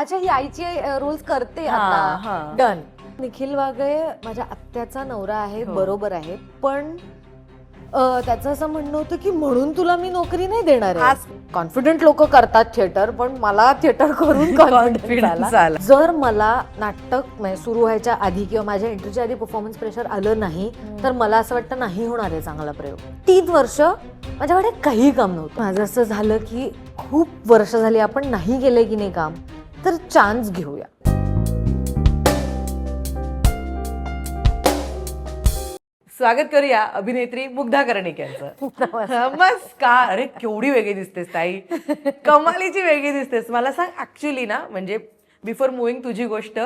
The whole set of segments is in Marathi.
अच्छा, ही आईची रोल्स करते हा, आता. हा. डन. निखिल वागळे माझ्या आत्याचा नवरा आहे, हो. बरोबर आहे, पण त्याचं असं म्हणणं होतं की म्हणून तुला मी नोकरी नाही देणार आहे. आज- कॉन्फिडंट लोक करतात थिएटर, पण मला थिएटर करून कॉन्फिडन्स Confidence आला. आला. जर मला नाटक सुरू व्हायच्या आधी किंवा माझ्या एंट्रीच्या आधी परफॉर्मन्स प्रेशर आलं नाही तर मला असं वाटतं नाही होणार आहे चांगला प्रयोग. 3 वर्ष माझ्याकडे काही काम नव्हतं. माझं असं झालं की खूप वर्ष झाली आपण नाही केलंय की नाही काम, तर चान्स घेऊया. स्वागत करूया अभिनेत्री मुग्धा कर्णिक यांचं. नमस्कार. अरे केवढी वेगळी दिसतेस ताई, कमालीची वेगळी दिसतेस. मला सांग, ऍक्च्युली ना, म्हणजे बिफोर मुव्हिंग तुझी गोष्ट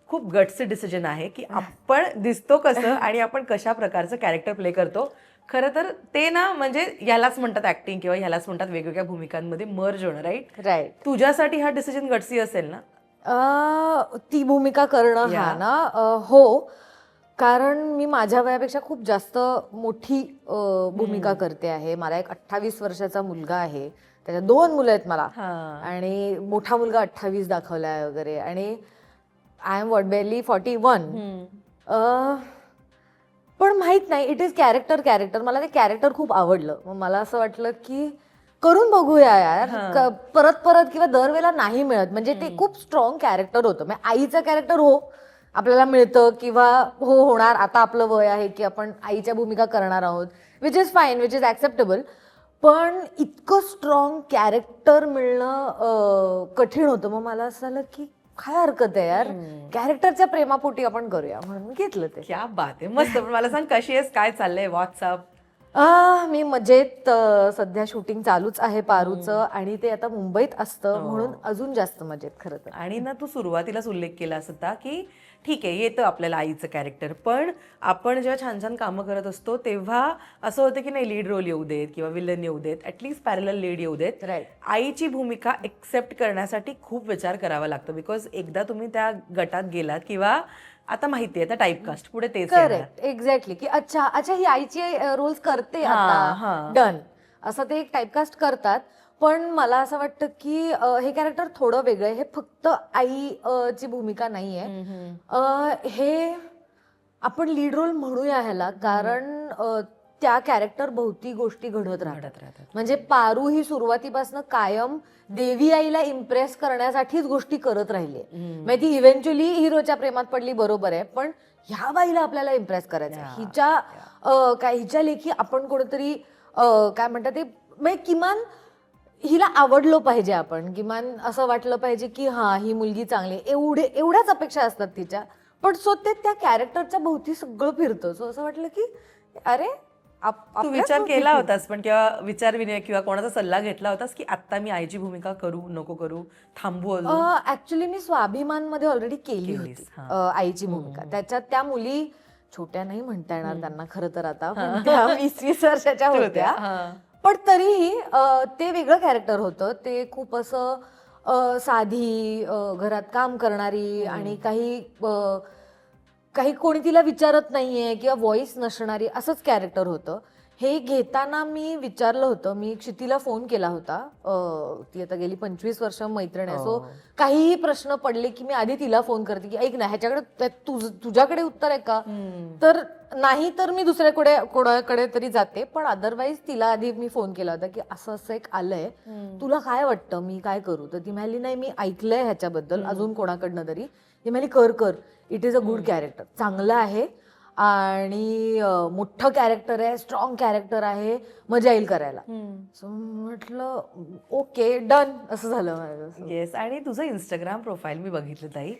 खूप गट्सचं डिसिजन आहे की आपण दिसतो कसं आणि आपण कशा प्रकारचं कॅरेक्टर प्ले करतो. खरं तर ते ना, म्हणजे ह्यालाच म्हणतात ऍक्टिंग किंवा ह्यालाच म्हणतात वेगवेगळ्या भूमिकांमध्ये मर्ज होणं. राईट. तुझ्यासाठी हा डिसिजन गट्सी असेल ना? ती भूमिका करणं हा ना, हो, कारण मी माझ्या वयापेक्षा खूप जास्त मोठी भूमिका करते आहे. मला एक 28 वर्षाचा मुलगा आहे, त्याच्या 2 मुलं आहेत मला, आणि मोठा मुलगा 28 दाखवलाय वगैरे, आणि आय एम बेअरली 41. पण माहित नाही, इट इज कॅरेक्टर. मला ते कॅरेक्टर खूप आवडलं. मग मला असं वाटलं की करून बघूया यार. परत किंवा दरवेळेला नाही मिळत, म्हणजे ते खूप स्ट्रॉंग कॅरेक्टर होतं. म्हणजे आईचं कॅरेक्टर हो आपल्याला मिळतं किंवा हो होणार, आता आपलं वय आहे की आपण आईच्या भूमिका करणार आहोत, which is fine, which is acceptable. पण इतकं स्ट्रॉंग कॅरेक्टर मिळणं कठीण होतं. मग मला असं झालं की काय हरकत आहे यार, कॅरेक्टरच्या प्रेमापोटी आपण करूया, म्हणून घेतलं ते. क्या बात आहे, मस्त. पण मला सांग, कशी आहेस, काय चाललंय, व्हॉट्सअप? मी मजेत. सध्या शूटिंग चालूच आहे पारूचं, आणि ते आता मुंबईत असतं म्हणून अजून जास्त मजेत खरं तर. आणि ना, तू सुरुवातीलाच उल्लेख केला होता की ठीक आहे, येतं आपल्याला आईचं कॅरेक्टर, पण आपण जेव्हा छान छान कामं करत असतो तेव्हा असं होतं की नाही, लीड रोल येऊ देत किंवा विलन येऊ देत, ऍटलीस्ट पॅरलल लीड येऊ देत. आईची भूमिका एक्सेप्ट करण्यासाठी खूप विचार करावा लागतो, बिकॉज एकदा तुम्ही त्या गटात गेलात किंवा आता माहितीये आता टाईपकास्ट पुढे तेच येणार. करेक्ट, एक्झॅक्टली, की अच्छा ही आईची रोल्स करते आता, डन, असं ते एक टाईपकास्ट करतात. पण मला असं वाटतं की हे कॅरेक्टर थोडं वेगळं आहे. हे फक्त आईची भूमिका नाहीये. हे आपण लीड रोल म्हणूया ह्याला, कारण त्या कॅरेक्टर भोवती गोष्टी घडत राहतात. म्हणजे पारू ही सुरुवातीपासून कायम देवी आईला इम्प्रेस करण्यासाठीच गोष्टी करत राहिली. म्हणजे ती इव्हेंच्युअली हिरोच्या प्रेमात पडली, बरोबर आहे, पण ह्या बाईला आपल्याला इम्प्रेस करायचं. हिच्या लेखी आपण कोणतरी काय म्हणतात ते, म्हणजे किमान हिला आवडलो पाहिजे आपण, किमान असं वाटलं पाहिजे की हा, ही मुलगी चांगली, एवढ्याच अपेक्षा असतात तिच्या. पण सो ते त्या कॅरेक्टरच्या भोवती सगळं फिरतं. सो असं वाटलं की अरे, तू विचार केला होतास पण, किंवा विचार विनिमय किंवा कोणाचा सल्ला घेतला होतास की आता मी आईची भूमिका करू नको करू, थांबू अजून? ऍक्च्युली मी स्वाभिमान मध्ये ऑलरेडी केली होती आईची भूमिका. त्याच्यात त्या मुली छोट्या नाही म्हणता येणार त्यांना खरं तर आता, पण त्या 20-20 वर्षाच्या होत्या. पण तरीही ते वेगळं कॅरेक्टर होतं. ते खूप असं साधी, घरात काम करणारी, आणि काही कोणी तिला विचारत नाहीये किंवा व्हॉइस नसणारी, असंच कॅरेक्टर होतं. हे घेताना मी विचारलं होतं, मी क्षितीला फोन केला होता. ती आता गेली 25 वर्ष मैत्रीण आहे. सो काहीही प्रश्न पडले की मी आधी तिला फोन करते की ऐक ना, ह्याच्याकडे तुझ्याकडे उत्तर आहे का, तर नाही तर मी दुसऱ्याकडे कोणाकडे तरी जाते, पण अदरवाईज तिला आधी मी फोन केला होता की असं असं एक आलंय, तुला काय वाटतं मी काय करू. तर ती म्हणाली नाही, मी ऐकलंय ह्याच्याबद्दल अजून कोणाकडनं तरी. ती म्हणाली कर, it is a good character, चांगलं आहे आणि मोठं कॅरेक्टर आहे, स्ट्रॉंग कॅरेक्टर आहे, मजा येईल करायला. सो म्हटलं ओके, डन, असं झालं माझं. येस. आणि तुझं इंस्टाग्राम प्रोफाईल मी बघितलं ताई,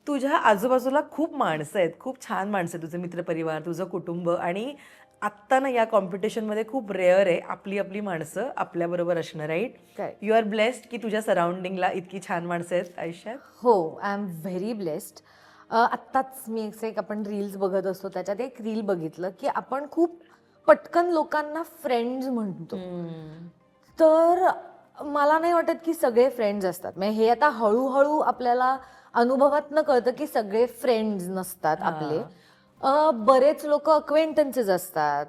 तुझ्या आजूबाजूला खूप माणसं आहेत, खूप छान माणसं आहेत, तुझं मित्रपरिवार, तुझं कुटुंब. आणि आत्ता ना या कॉम्पिटिशनमध्ये खूप रेअर आहे आपली माणसं आपल्याबरोबर असणं. राईट, यू आर ब्लेस्ड की तुझ्या सराउंडिंगला इतकी छान माणसं आहेत आयुष्यात. हो, आय एम व्हेरी ब्लेस्ड. आत्ताच मी एक आपण रील्स बघत असतो, त्याच्यात एक रील बघितलं की आपण खूप पटकन लोकांना फ्रेंड्स म्हणतो. तर मला नाही वाटत की सगळे फ्रेंड्स असतात. म्हणजे हे आता हळूहळू आपल्याला अनुभवातनं कळतं की सगळे फ्रेंड्स नसतात आपले. बरेच लोक अक्वेंटन्सेस असतात,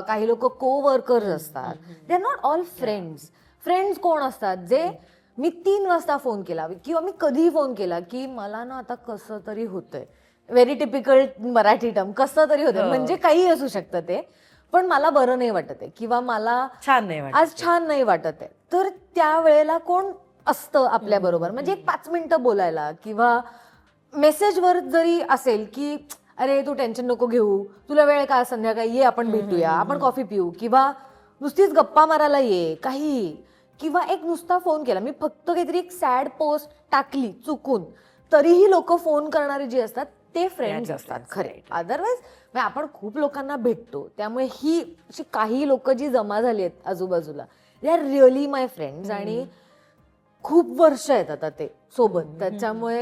काही लोक को वर्कर्स असतात. They are not all friends. Friends कोण असतात, जे मी 3 वाजता फोन केला किंवा मी कधीही फोन केला की मला ना आता कसं तरी होतंय, व्हेरी टिपिकल मराठी टर्म, कसं तरी होतंय, म्हणजे काही असू शकतं ते, पण मला बरं नाही वाटत आहे किंवा मला छान नाही वाटत, आज छान नाही वाटत आहे, तर त्यावेळेला कोण असतं आपल्या बरोबर, म्हणजे एक 5 मिनिटं बोलायला किंवा मेसेजवर जरी असेल की अरे तू टेन्शन नको घेऊ, तुला वेळ का संध्याकाळी ये, आपण भेटूया, आपण कॉफी पिऊ, किंवा नुसतीच गप्पा मारायला ये, काही, किंवा एक नुसता फोन केला, मी फक्त काहीतरी एक सॅड पोस्ट टाकली चुकून, तरीही लोक फोन करणारे जे असतात ते फ्रेंड्स असतात खरे. अदरवाईज आपण खूप लोकांना भेटतो, त्यामुळे ही अशी काही लोक जी जमा झाली आहेत आजूबाजूला, they are really my friends, आणि खूप वर्ष आहेत आता ते सोबत, त्याच्यामुळे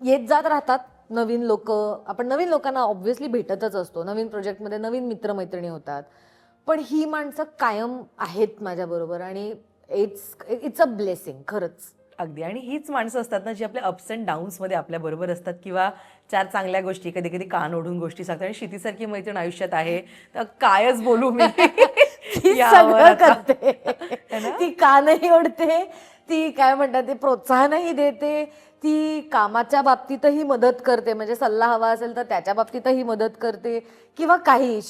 येत जात राहतात नवीन लोक. आपण नवीन लोकांना ऑब्व्हियसली भेटतच असतो, नवीन प्रोजेक्टमध्ये नवीन मित्रमैत्रिणी होतात, पण ही माणसं कायम आहेत माझ्याबरोबर, आणि इट्स अ ब्लेसिंग खरंच. अगदी. आणि हीच माणसं असतात ना जी आपल्या अप्स अँड डाऊन्स मध्ये आपल्या बरोबर असतात, किंवा 4 चांगल्या गोष्टी, कधी कधी कान ओढून गोष्टी सांगतात. आणि क्षितीसारखी मैत्रीण आयुष्यात आहे तर कायच बोलू मी. ती सगळं करते, ती कानही ओढते, ती काय म्हणतात ते प्रोत्साहनही देते, ती कामाच्या बाबतीतही मदत करते, म्हणजे सल्ला हवा असेल तर त्याच्या बाबतीतही मदत करते, किंवा काही.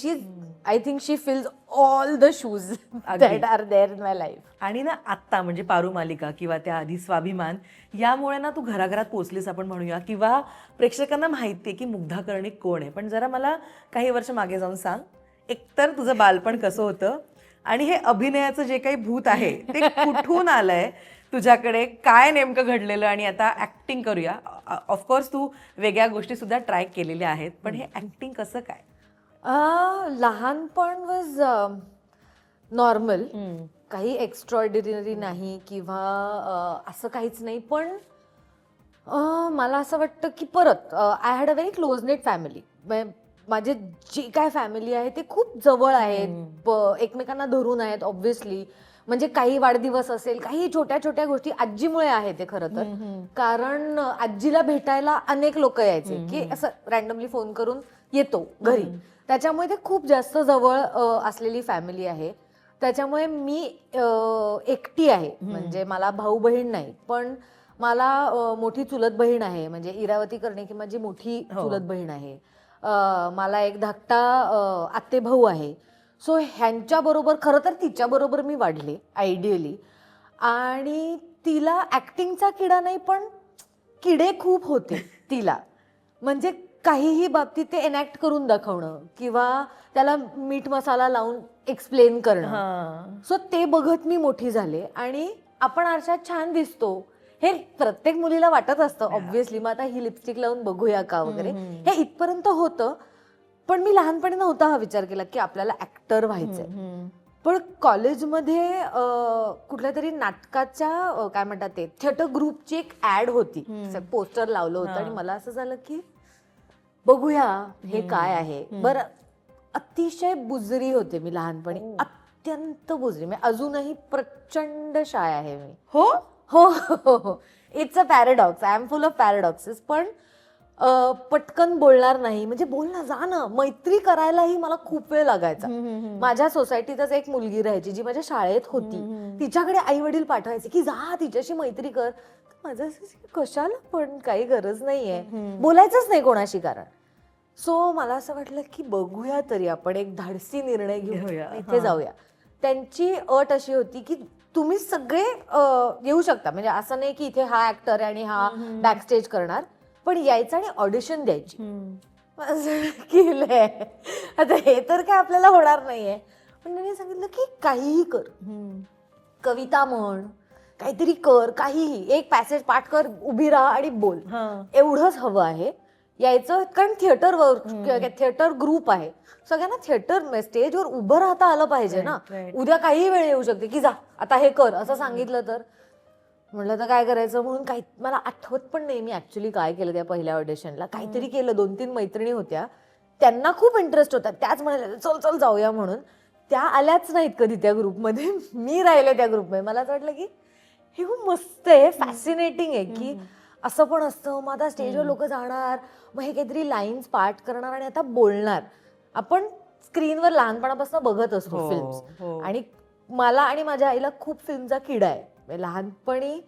I think she fills all the shoes that are there in my life. आणि ना आत्ता म्हणजे पारू मालिका किंवा त्याआधी स्वाभिमान, यामुळे ना तू घराघरात पोचलीस आपण म्हणूया, किंवा प्रेक्षकांना माहिती आहे की मुग्धा कर्णिक कोण आहे. पण जरा मला काही वर्ष मागे जाऊन सांग, एकतर तुझं बालपण कसं होतं, आणि हे अभिनयाचं जे काही भूत आहे ते कुठून आलंय तुझ्याकडे, काय नेमकं घडलेलं. आणि आता ऍक्टिंग करूया. ऑफकोर्स तू वेगळ्या गोष्टी सुद्धा ट्राय केलेल्या आहेत, पण हे ऍक्टिंग कसं काय? लहानपण वॉज नॉर्मल, काही एक्स्ट्रॉर्डिनरी नाही किंवा असं काहीच नाही, पण मला असं वाटतं की परत I had a very close net family. माझे जे काय फॅमिली आहे ते खूप जवळ आहेत, एकमेकांना धरून आहेत ऑब्व्हियसली. म्हणजे काही वाढदिवस असेल, काही छोट्या छोट्या गोष्टी आजीमुळे आहे ते खरं तर, कारण आजीला भेटायला अनेक लोक यायचे की असं रॅन्डमली फोन करून येतो घरी, त्याच्यामुळे ते खूप जास्त जवळ असलेली फॅमिली आहे. त्याच्यामुळे मी एकटी आहे, म्हणजे मला भाऊ बहीण नाही, पण मला मोठी चुलत बहीण आहे, म्हणजे इरावती कर्णिक माझी मोठी चुलत बहीण आहे. मला एक धाकटा आत्ते भाऊ आहे. सो ह्यांच्या बरोबर खरं तर तिच्या बरोबर मी वाढले आयडियली, आणि तिला ऍक्टिंगचा किडा नाही पण किडे खूप होते तिला, म्हणजे काहीही बाबतीत ते एनॅक्ट करून दाखवणं किंवा त्याला मीठ मसाला लावून एक्सप्लेन करणं. सो ते बघत मी मोठी झाले, आणि आपण आरशात छान दिसतो हे प्रत्येक मुलीला वाटत असतं ऑब्व्हियसली, मग आता ही लिपस्टिक लावून बघूया का वगैरे, हे इथपर्यंत होतं. पण मी लहानपणी नव्हता हा विचार केला की आपल्याला ऍक्टर व्हायचंय. पण कॉलेजमध्ये कुठल्या तरी नाटकाच्या काय म्हणतात ते थिएटर ग्रुपची एक ऍड होती, पोस्टर लावलं होतं, आणि मला असं झालं की बघूया हे काय आहे. बरं, अतिशय बुजरी होते मी लहानपणी, अत्यंत बुजरी, मी अजूनही प्रचंड शाय आहे मी. हो हो, it's a paradox, I am full of paradoxes. पण पटकन बोलणार नाही, म्हणजे बोल ना, जा ना, मैत्री करायलाही मला खूप वेळ लागायचा. माझ्या सोसायटीतच एक मुलगी राहायची जी माझ्या शाळेत होती, तिच्याकडे आई वडील पाठवायचे की जा तिच्याशी मैत्री कर. माझं कशाला, पण काही गरज नाहीये, बोलायचंच नाही कोणाशी कारण. सो मला असं वाटलं की बघूया तरी आपण एक धाडसी निर्णय घेऊया, इथे जाऊया. त्यांची अट अशी होती की तुम्ही सगळे येऊ शकता, म्हणजे असं नाही की इथे हा ऍक्टर आणि हा बॅकस्टेज करणार, पण यायचं आणि ऑडिशन द्यायची. केलंय आता, हे तर काय आपल्याला होणार नाहीये. पण त्यांनी सांगितलं की काहीही कर, कविता म्हण, काहीतरी कर, काहीही, एक पॅसेज पाठ कर, उभी राहा आणि बोल, एवढंच हवं आहे. यायचं, कारण थिएटर ग्रुप आहे, सगळ्यांना थिएटर स्टेजवर उभं राहता आलं पाहिजे ना. उद्या काही वेळ येऊ शकते की जा आता हे कर असं सांगितलं तर. म्हटलं तर काय करायचं, म्हणून काही मला आठवत पण नाही मी ऍक्च्युली काय केलं त्या पहिल्या ऑडिशनला. काहीतरी केलं, 2-3 मैत्रिणी होत्या, त्यांना खूप इंटरेस्ट होता, त्याच म्हणाल्या चल चल जाऊया म्हणून. त्या आल्याच नाहीत कधी त्या ग्रुपमध्ये, मी राहिले त्या ग्रुपमध्ये. मला असं वाटलं की हे खूप मस्त आहे, फॅसिनेटिंग आहे की असं पण असतं. मग आता स्टेजवर लोक जाणार, मग हे काहीतरी लाईन्स पाठ करणार आणि आता बोलणार. आपण स्क्रीनवर लहानपणापासून बघत असतो फिल्म्स, आणि मला आणि माझ्या आईला खूप फिल्मचा किडा आहे, म्हणजे लहानपणी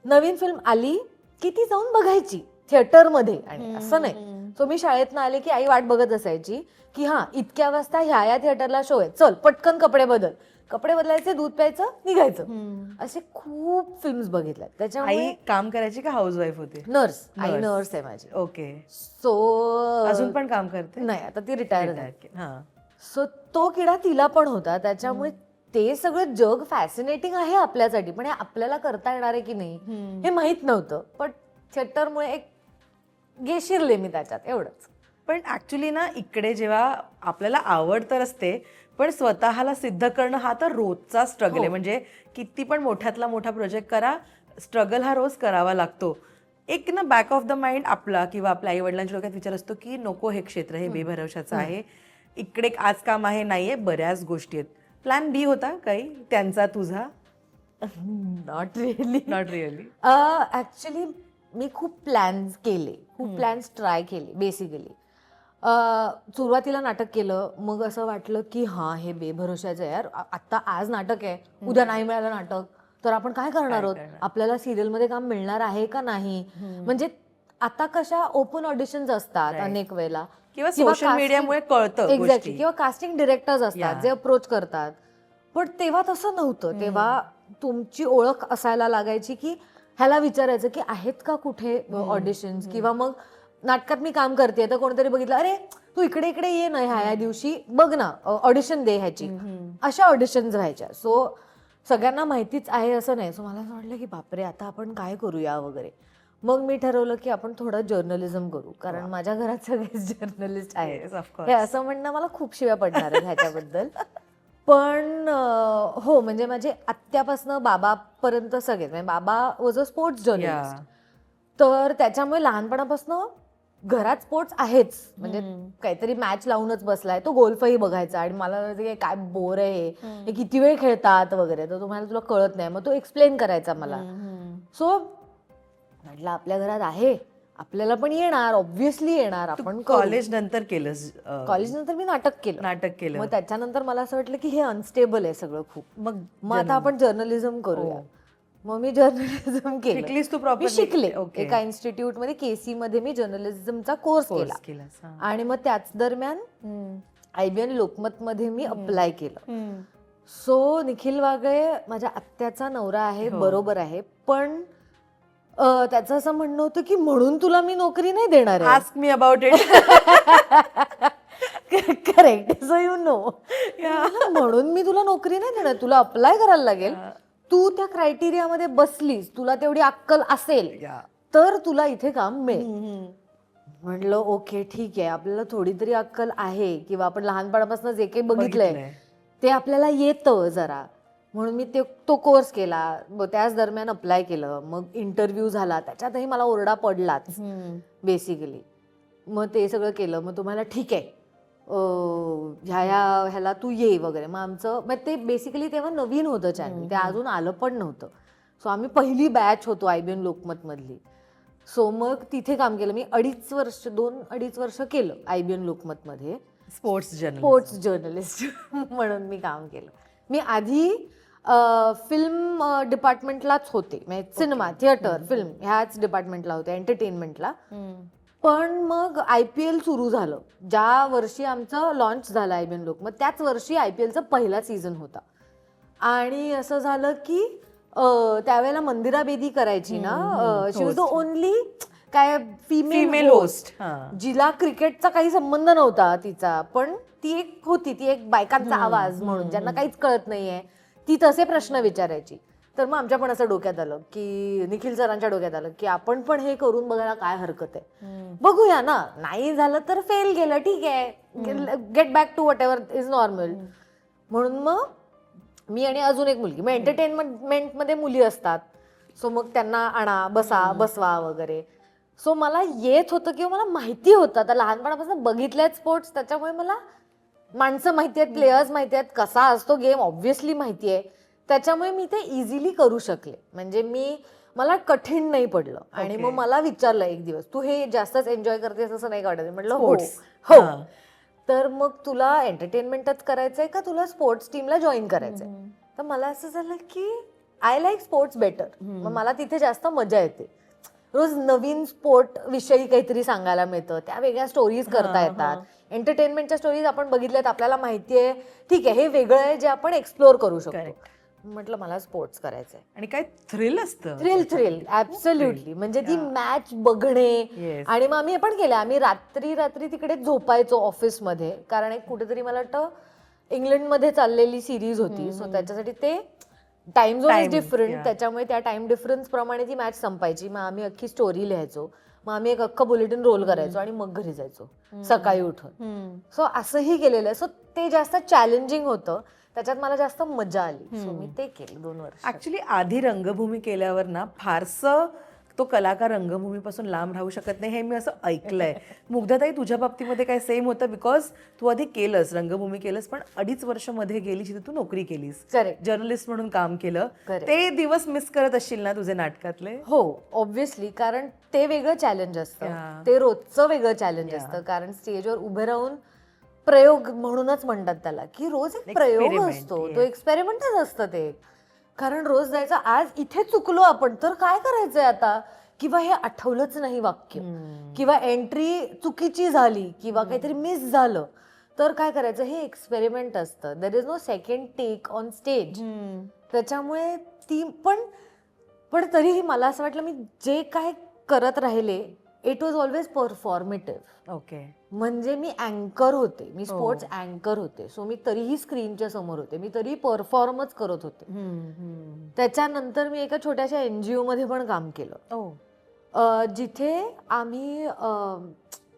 नवीन फिल्म आली की ती जाऊन बघायची थिएटरमध्ये, आणि असं नाही सो मी शाळेतनं आले की आई वाट बघत असायची की हा इतक्या वाजता ह्या थिएटरला शो आहे, चल पटकन कपडे बदलायचे, दूध प्यायचं, निघायचं. असे खूप फिल्म्स बघितल्यात. त्याच्यामुळे आई काम करायची का हाऊसवाईफ होती? आई नर्स आहे माझी. ओके. सो अजून पण काम करते? नाही, आता ती रिटायर झाली. हा. सो तो किडा तिला पण होता, त्याच्यामुळे ते सगळं जग फॅसिनेटिंग आहे आपल्यासाठी, पण हे आपल्याला करता येणार आहे की नाही हे माहित नव्हतं. पण थिएटरमुळे एक शिरले मी त्याच्यात, एवढंच. पण ऍक्च्युली ना इकडे जेव्हा आपल्याला आवड तर असते, पण स्वतःला सिद्ध करणं हा तर रोजचा स्ट्रगल आहे. म्हणजे किती पण मोठ्यातला मोठा प्रोजेक्ट करा, स्ट्रगल हा रोज करावा लागतो. एक ना बॅक ऑफ द माइंड आपला किंवा आपल्या आई वडिलांच्या डोक्यात विचार असतो की नको, हे क्षेत्र हे बेभरवशाचं आहे, इकडे आज काम आहे, नाहीये, बऱ्याच गोष्टी आहेत. प्लॅन बी होता काही त्यांचा, तुझा? Not really. ऍक्च्युली मी खूप प्लॅन्स केले, खूप प्लॅन्स ट्राय केले. बेसिकली सुरुवातीला नाटक केलं, मग असं वाटलं की हा हे बेभरोशाचं आहे यार, आता आज नाटक आहे, उद्या नाही मिळालं नाटक तर आपण काय करणार आहोत, आपल्याला सिरियलमध्ये काम मिळणार आहे का नाही. म्हणजे आता कशा ओपन ऑडिशन्स असतात अनेक वेळेला, किंवा सोशल मीडियामुळे कळतं एक्झॅक्टली, किंवा कास्टिंग डिरेक्टर्स असतात जे अप्रोच करतात. पण तेव्हा तसं नव्हतं. तेव्हा तुमची ओळख असायला लागायची की ह्याला विचारायचं की आहेत का कुठे ऑडिशन्स, किंवा मग नाटकात मी काम करते तर कोणतरी बघितलं, अरे तू इकडे ये ना ह्या दिवशी, बघ ना ऑडिशन दे ह्याची. अशा ऑडिशन्स व्हायच्या. सो सगळ्यांना माहितीच आहे असं नाही. सो मला असं वाटलं की बापरे आता आपण काय करूया वगैरे. मग मी ठरवलं की आपण थोडं जर्नलिझम करू, कारण माझ्या घरात सगळेच जर्नलिस्ट आहेत. हे असं म्हणणं मला खूप शिव्या पडणार आहेत ह्याच्याबद्दल. पण हो, म्हणजे माझे आत्यापासनं बाबापर्यंत सगळेच, म्हणजे बाबा वॉज अ स्पोर्ट्स जर्नलिस्ट, तर त्याच्यामुळे लहानपणापासून घरात स्पोर्ट्स आहेच. म्हणजे काहीतरी मॅच लावूनच बसलाय, तो गोल्फही बघायचा आणि मला काय बोर आहे हे किती वेळ खेळतात वगैरे, तर तुला कळत नाही, मग तो एक्सप्लेन करायचा मला. सो म्हटलं आपल्या घरात आहे, आपल्याला पण येणार, ऑब्व्हियसली येणार, आपण. कॉलेज नंतर केलं? कॉलेज नंतर मी नाटक केलं. मग त्याच्यानंतर मला असं वाटलं की हे अनस्टेबल आहे सगळं खूप, मग आता आपण जर्नलिझम करूया. मग मी जर्नलिझम केलं. मी शिकले एका इन्स्टिट्यूट मध्ये, केसी मध्ये मी जर्नलिझमचा कोर्स केला. आणि मग त्याच दरम्यान IBN लोकमत मध्ये मी अप्लाय केलं. सो निखिल वागळे माझ्या आत्याचा नवरा आहे, बरोबर आहे, पण त्याचं असं म्हणणं होतं की म्हणून तुला मी नोकरी नाही देणार आहे. Ask me about it. Correct. So you know, म्हणून मी तुला नोकरी नाही देणार, तुला अप्लाय करायला लागेल, तू त्या क्रायटेरियामध्ये बसलीस, तुला तेवढी अक्कल असेल तर तुला इथे काम मिळेल. म्हटलं ओके ठीक आहे, आपल्याला थोडी तरी अक्कल आहे, किंवा आपण लहानपणापासून जे काही बघितलंय ते आपल्याला येतं जरा, म्हणून मी तो कोर्स केला. त्याच दरम्यान अप्लाय केलं, मग इंटरव्ह्यू झाला, त्याच्यातही मला ओरडा पडलाच बेसिकली. मग ते सगळं केलं, मग तुम्हाला ठीक आहे ह्याला तू ये वगैरे. मग आमचं ते बेसिकली तेव्हा नवीन होतं चॅनल, ते अजून आलं पण नव्हतं. सो आम्ही पहिली बॅच होतो IBN लोकमत मधली. सो मग तिथे काम केलं मी 2-2.5 वर्ष केलं IBN लोकमत मध्ये, स्पोर्ट्स जर्नलिस्ट म्हणून मी काम केलं. मी आधी फिल्म डिपार्टमेंटलाच होते, म्हणजे सिनेमा, थिएटर, फिल्म ह्याच डिपार्टमेंटला होते, एंटरटेनमेंटला. पण मग IPL सुरू झालं, ज्या वर्षी आमचं लॉन्च झालं IBN लोकमत, त्याच वर्षी IPLचा पहिला सीझन होता. आणि असं झालं की त्यावेळेला मंदिरा बेदी करायची ना, शी वॉज द ओनली काय फिमेल होस्ट, जिला क्रिकेटचा काही संबंध नव्हता तिचा, पण ती एक होती, ती एक बायकांचा आवाज म्हणून, ज्यांना काहीच कळत नाहीये, ती तसे प्रश्न विचारायची. तर मग आमच्या पण असं डोक्यात आलं की, निखिल सरांच्या डोक्यात आलं की आपण पण हे करून बघायला काय हरकत आहे, बघूया ना, नाही झालं तर फेल गेलं ठीक आहे, get back to whatever is normal. म्हणून मग मी आणि अजून एक मुलगी, मग एंटरटेनमेंट मध्ये मुली असतात, सो मग त्यांना आणा, बसवा वगैरे. सो मला येत होतं किंवा मला माहिती होतं, आता लहानपणापासून बघितलेत स्पोर्ट्स, त्याच्यामुळे मला माणसं माहिती आहेत, प्लेयर्स माहिती आहेत, कसा असतो गेम ऑब्व्हियसली माहिती आहे, त्याच्यामुळे मी ते इझिली करू शकले. म्हणजे मला कठीण नाही पडलं. आणि मग मला विचारलं एक दिवस, तू हे जास्तच एन्जॉय करतेस असं नाही का वाटत? म्हटलं हो. तर मग तुला एंटरटेनमेंटच करायचंय का तुला स्पोर्ट्स टीमला जॉईन करायचंय? तर मला असं झालं की आय लाईक स्पोर्ट्स बेटर. मग मला तिथे जास्त मजा येते. रोज नवीन स्पोर्ट विषयी काहीतरी सांगायला मिळतं, त्या वेगळ्या स्टोरीज करता येतात. एंटरटेनमेंटच्या स्टोरीज आपण बघितल्यात, आपल्याला माहितीये ठीक आहे हे वेगळं आहे जे आपण एक्सप्लोर करू शकतो. म्हटलं मला स्पोर्ट्स करायचंय. आणि काय थ्रिल असतं. Thrill absolutely. म्हणजे ती मॅच बघणे. आणि मग आम्ही हे पण केलं, आम्ही रात्री तिकडे झोपायचो ऑफिसमध्ये, कारण एक कुठेतरी मला वाटतं इंग्लंडमध्ये चाललेली सिरीज होती. सो त्याच्यासाठी ते टाइम झोन इज डिफरंट, त्याच्यामुळे त्या टाइम डिफरन्स प्रमाणे ती मॅच संपायची. मग आम्ही अख्खी स्टोरी लिहायचो, मग आम्ही एक अख्खं बुलेटिन रोल करायचो आणि मग घरी जायचो सकाळी उठून. सो असंही केलेलं आहे. सो ते जास्त चॅलेंजिंग होतं, त्याच्यात मला जास्त मजा आली. सो मी ते केलं 2 वर्ष. ऍक्च्युली आधी रंगभूमी केल्यावर ना फारसं तो कलाकार रंगभूमीपासून लांब राहू शकत नाही, हे मी असं ऐकलंय. मुग्धाताई, तुझ्या बाबतीमध्ये काय सेम होतं? बिकॉज तू आधी केलंस, रंगभूमी केलंस, पण 2.5 वर्ष मध्ये गेली जिथे तू नोकरी केलीस, जर्नलिस्ट म्हणून काम केलं. ते दिवस मिस करत असशील ना तुझे नाटकातले? हो, ऑब्व्हियसली. कारण ते वेगळं चॅलेंज असतं, ते रोजचं वेगळं चॅलेंज असतं. कारण स्टेजवर उभे राहून प्रयोग म्हणूनच म्हणतात त्याला, की रोज एक प्रयोग असतो, तो एक्सपेरिमेंटच असतं ते. कारण रोज जायचं, आज इथे चुकलो आपण तर काय करायचंय आता, किंवा हे आठवलंच नाही वाक्य, किंवा एंट्री चुकीची झाली, किंवा काहीतरी मिस झालं तर काय करायचं, हे एक्सपेरिमेंट असतं. There is no second take on stage. त्याच्यामुळे ती पण तरीही मला असं वाटलं, मी जे काय करत राहिले it was always performative. Okay. म्हणजे मी अँकर होते, मी स्पोर्ट्स अँकर होते. सो मी तरीही स्क्रीनच्या समोर होते, मी तरी परफॉर्मच करत होते. त्याच्यानंतर मी एका छोट्याशा NGO मध्ये पण काम केलं, जिथे आम्ही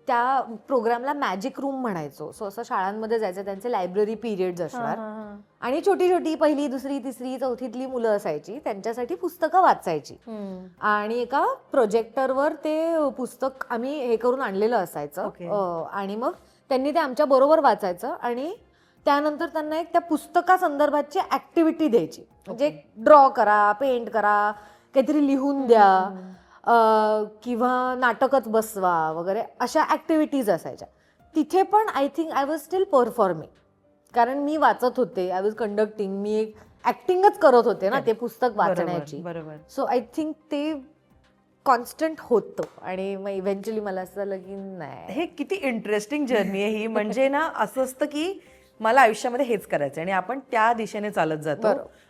त्या प्रोग्रामला मॅजिक रूम म्हणायचो. सो असं शाळांमध्ये जायचं, त्यांचे लायब्ररी पिरियड्स असणार आणि छोटी छोटी 1ली, 2री, 3री, 4थीतली मुलं असायची, त्यांच्यासाठी पुस्तकं वाचायची. आणि एका प्रोजेक्टरवर ते पुस्तक आम्ही हे करून आणलेलं असायचं. आणि मग त्यांनी ते आमच्या बरोबर वाचायचं आणि त्यानंतर त्यांना एक त्या पुस्तका संदर्भातची ऍक्टिव्हिटी द्यायची. म्हणजे ड्रॉ करा, पेंट करा, काहीतरी लिहून द्या, किंवा नाटकच बसवा वगैरे, अशा ऍक्टिव्हिटीज असायच्या. तिथे पण I think I was steel performing, कारण मी वाचत होते, आय वॉज कंडक्टिंग, मी एक ऍक्टिंगच करत होते ना ते पुस्तक वाचण्याची. सो आय थिंक ते कॉन्स्टंट होतं. आणि मग इव्हेंच्युअली मला असं झालं की नाही, हे किती इंटरेस्टिंग जर्नी आहे ही. म्हणजे ना असं असतं की मला आयुष्यामध्ये हेच करायचं आणि आपण त्या दिशेने चालत जातो.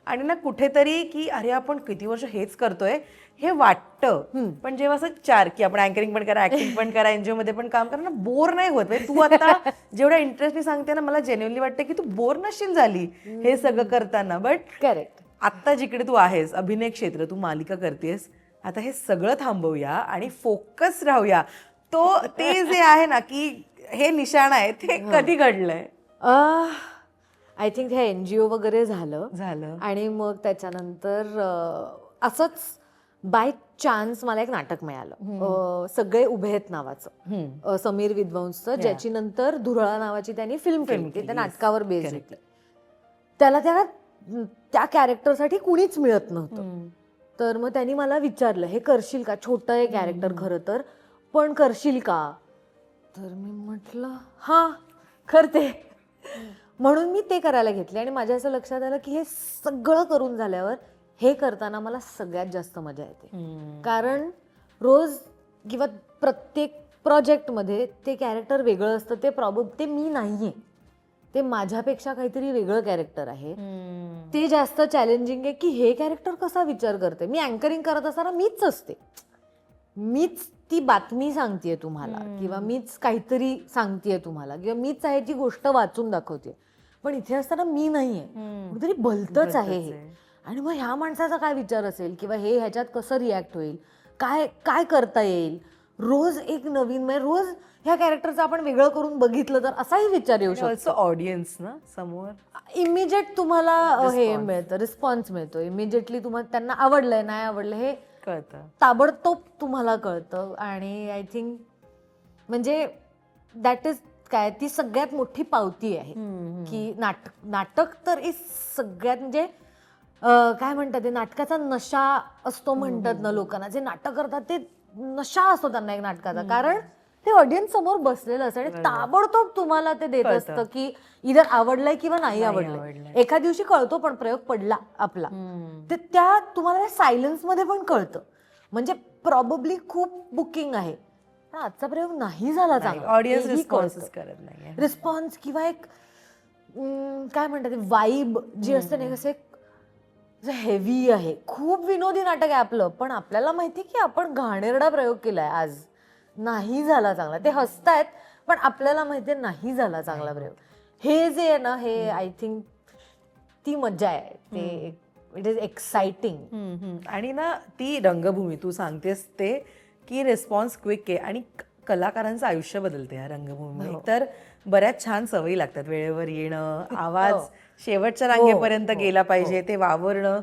आणि ना कुठेतरी की अरे आपण किती वर्ष हेच करतोय हे वाटतं, पण जेव्हा असं की आपण अँकरिंग पण करा, ऍक्टिंग पण करा, NGO मध्ये पण काम करा ना, बोर नाही होत. तू आता जेवढ्या इंटरेस्टने सांगते ना, मला जेन्युइनली वाटतं की तू बोर नशील झाली हे सगळं करताना. बट करेक्ट, आता जिकडे तू आहेस, अभिनय क्षेत्र, तू मालिका करतेस, आता हे सगळं थांबवूया आणि फोकस राहूया. ते जे आहे ना की हे निशाण आहे, ते कधी घडलंय? आय थिंक हे NGO वगैरे झालं. आणि मग त्याच्यानंतर असंच बाय चान्स मला एक नाटक मिळालं, सगळे उभे आहेत नावाचं, समीर विद्वांसचं, ज्याची नंतर धुरळा नावाची त्यांनी फिल्म केली, त्या नाटकावर बेस्ड होती. त्याला त्या कॅरेक्टरसाठी कुणीच मिळत नव्हतं. तर मग त्यांनी मला विचारलं, हे करशील का? छोटं आहे कॅरेक्टर खरं तर, पण करशील का? तर मी म्हटलं हा करते. म्हणून मी ते करायला घेतले. आणि माझ्या असं लक्षात आलं की हे सगळं करून झाल्यावर हे करताना मला सगळ्यात जास्त मजा येते. कारण रोज किंवा प्रत्येक प्रोजेक्टमध्ये ते कॅरेक्टर वेगळं असतं, ते मी नाहीये, ते माझ्यापेक्षा काहीतरी वेगळं कॅरेक्टर आहे. ते जास्त चॅलेंजिंग आहे की हे कॅरेक्टर कसा विचार करते. मी अँकरिंग करत असताना मीच असते, मीच ती बातमी सांगतेय तुम्हाला, किंवा मीच काहीतरी सांगतेय तुम्हाला, किंवा मीच आहे जी गोष्ट वाचून दाखवते. पण इथे असताना मी नाहीये, कुठेतरी भलतंच आहे हे. आणि मग ह्या माणसाचा काय विचार असेल, किंवा हे ह्याच्यात कसं रिॲक्ट होईल, काय करता येईल. रोज एक नवीन, म्हणजे रोज ह्या कॅरेक्टरचं आपण वेगळं करून बघितलं तर असाही विचार येऊ शकतो. ऑडियन्स ना समोर इमिजिएट तुम्हाला हे मिळतं, रिस्पॉन्स मिळतो. इमिजिएटली तुम्हाला त्यांना आवडलंय नाही आवडलं हे कळतं, ताबडतोब तुम्हाला कळतं. आणि आय थिंक म्हणजे दॅट इज काय, ती सगळ्यात मोठी पावती आहे की नाटक तर इज सगळ्यात, म्हणजे काय म्हणतात ते, नाटकाचा नशा असतो म्हणतात ना लोकांना. जे नाटक करतात ते नशा असतो त्यांना एक नाटकाचा, कारण ते ऑडियन्स समोर बसलेलं असतं आणि ताबडतोब तुम्हाला ते देत असतं की इधर आवडलंय किंवा नाही आवडलंय. एका दिवशी कळतो पण प्रयोग पडला आपला, ते त्या तुम्हाला सायलन्स मध्ये पण कळतं. म्हणजे प्रॉबेबली खूप बुकिंग आहे पण आजचा प्रयोग नाही झाला चांगला, ऑडियन्स रिस्पॉन्स करत नाही. रिस्पॉन्स किंवा एक काय म्हणतात वाईब जी असते ना, कसं हेवी आहे. खूप विनोदी नाटक आहे आपलं, पण आपल्याला माहिती की आपण घाणेरडा प्रयोग केलाय आज, नाही झाला चांगला. ते हसतायत पण आपल्याला माहितीये नाही झाला चांगला प्रयोग. हे जे आहे ना, हे आय थिंक ती मजा आहे. ते इट इज एक्साइटिंग. आणि ना ती रंगभूमी तू सांगतेस ते की रिस्पॉन्स क्विक आहे आणि कलाकारांचं आयुष्य बदलते या रंगभूमी. तर बऱ्याच छान सवयी लागतात, वेळेवर येणं, आवाज शेवटच्या रांगेपर्यंत गेला पाहिजे, ते वावरणं.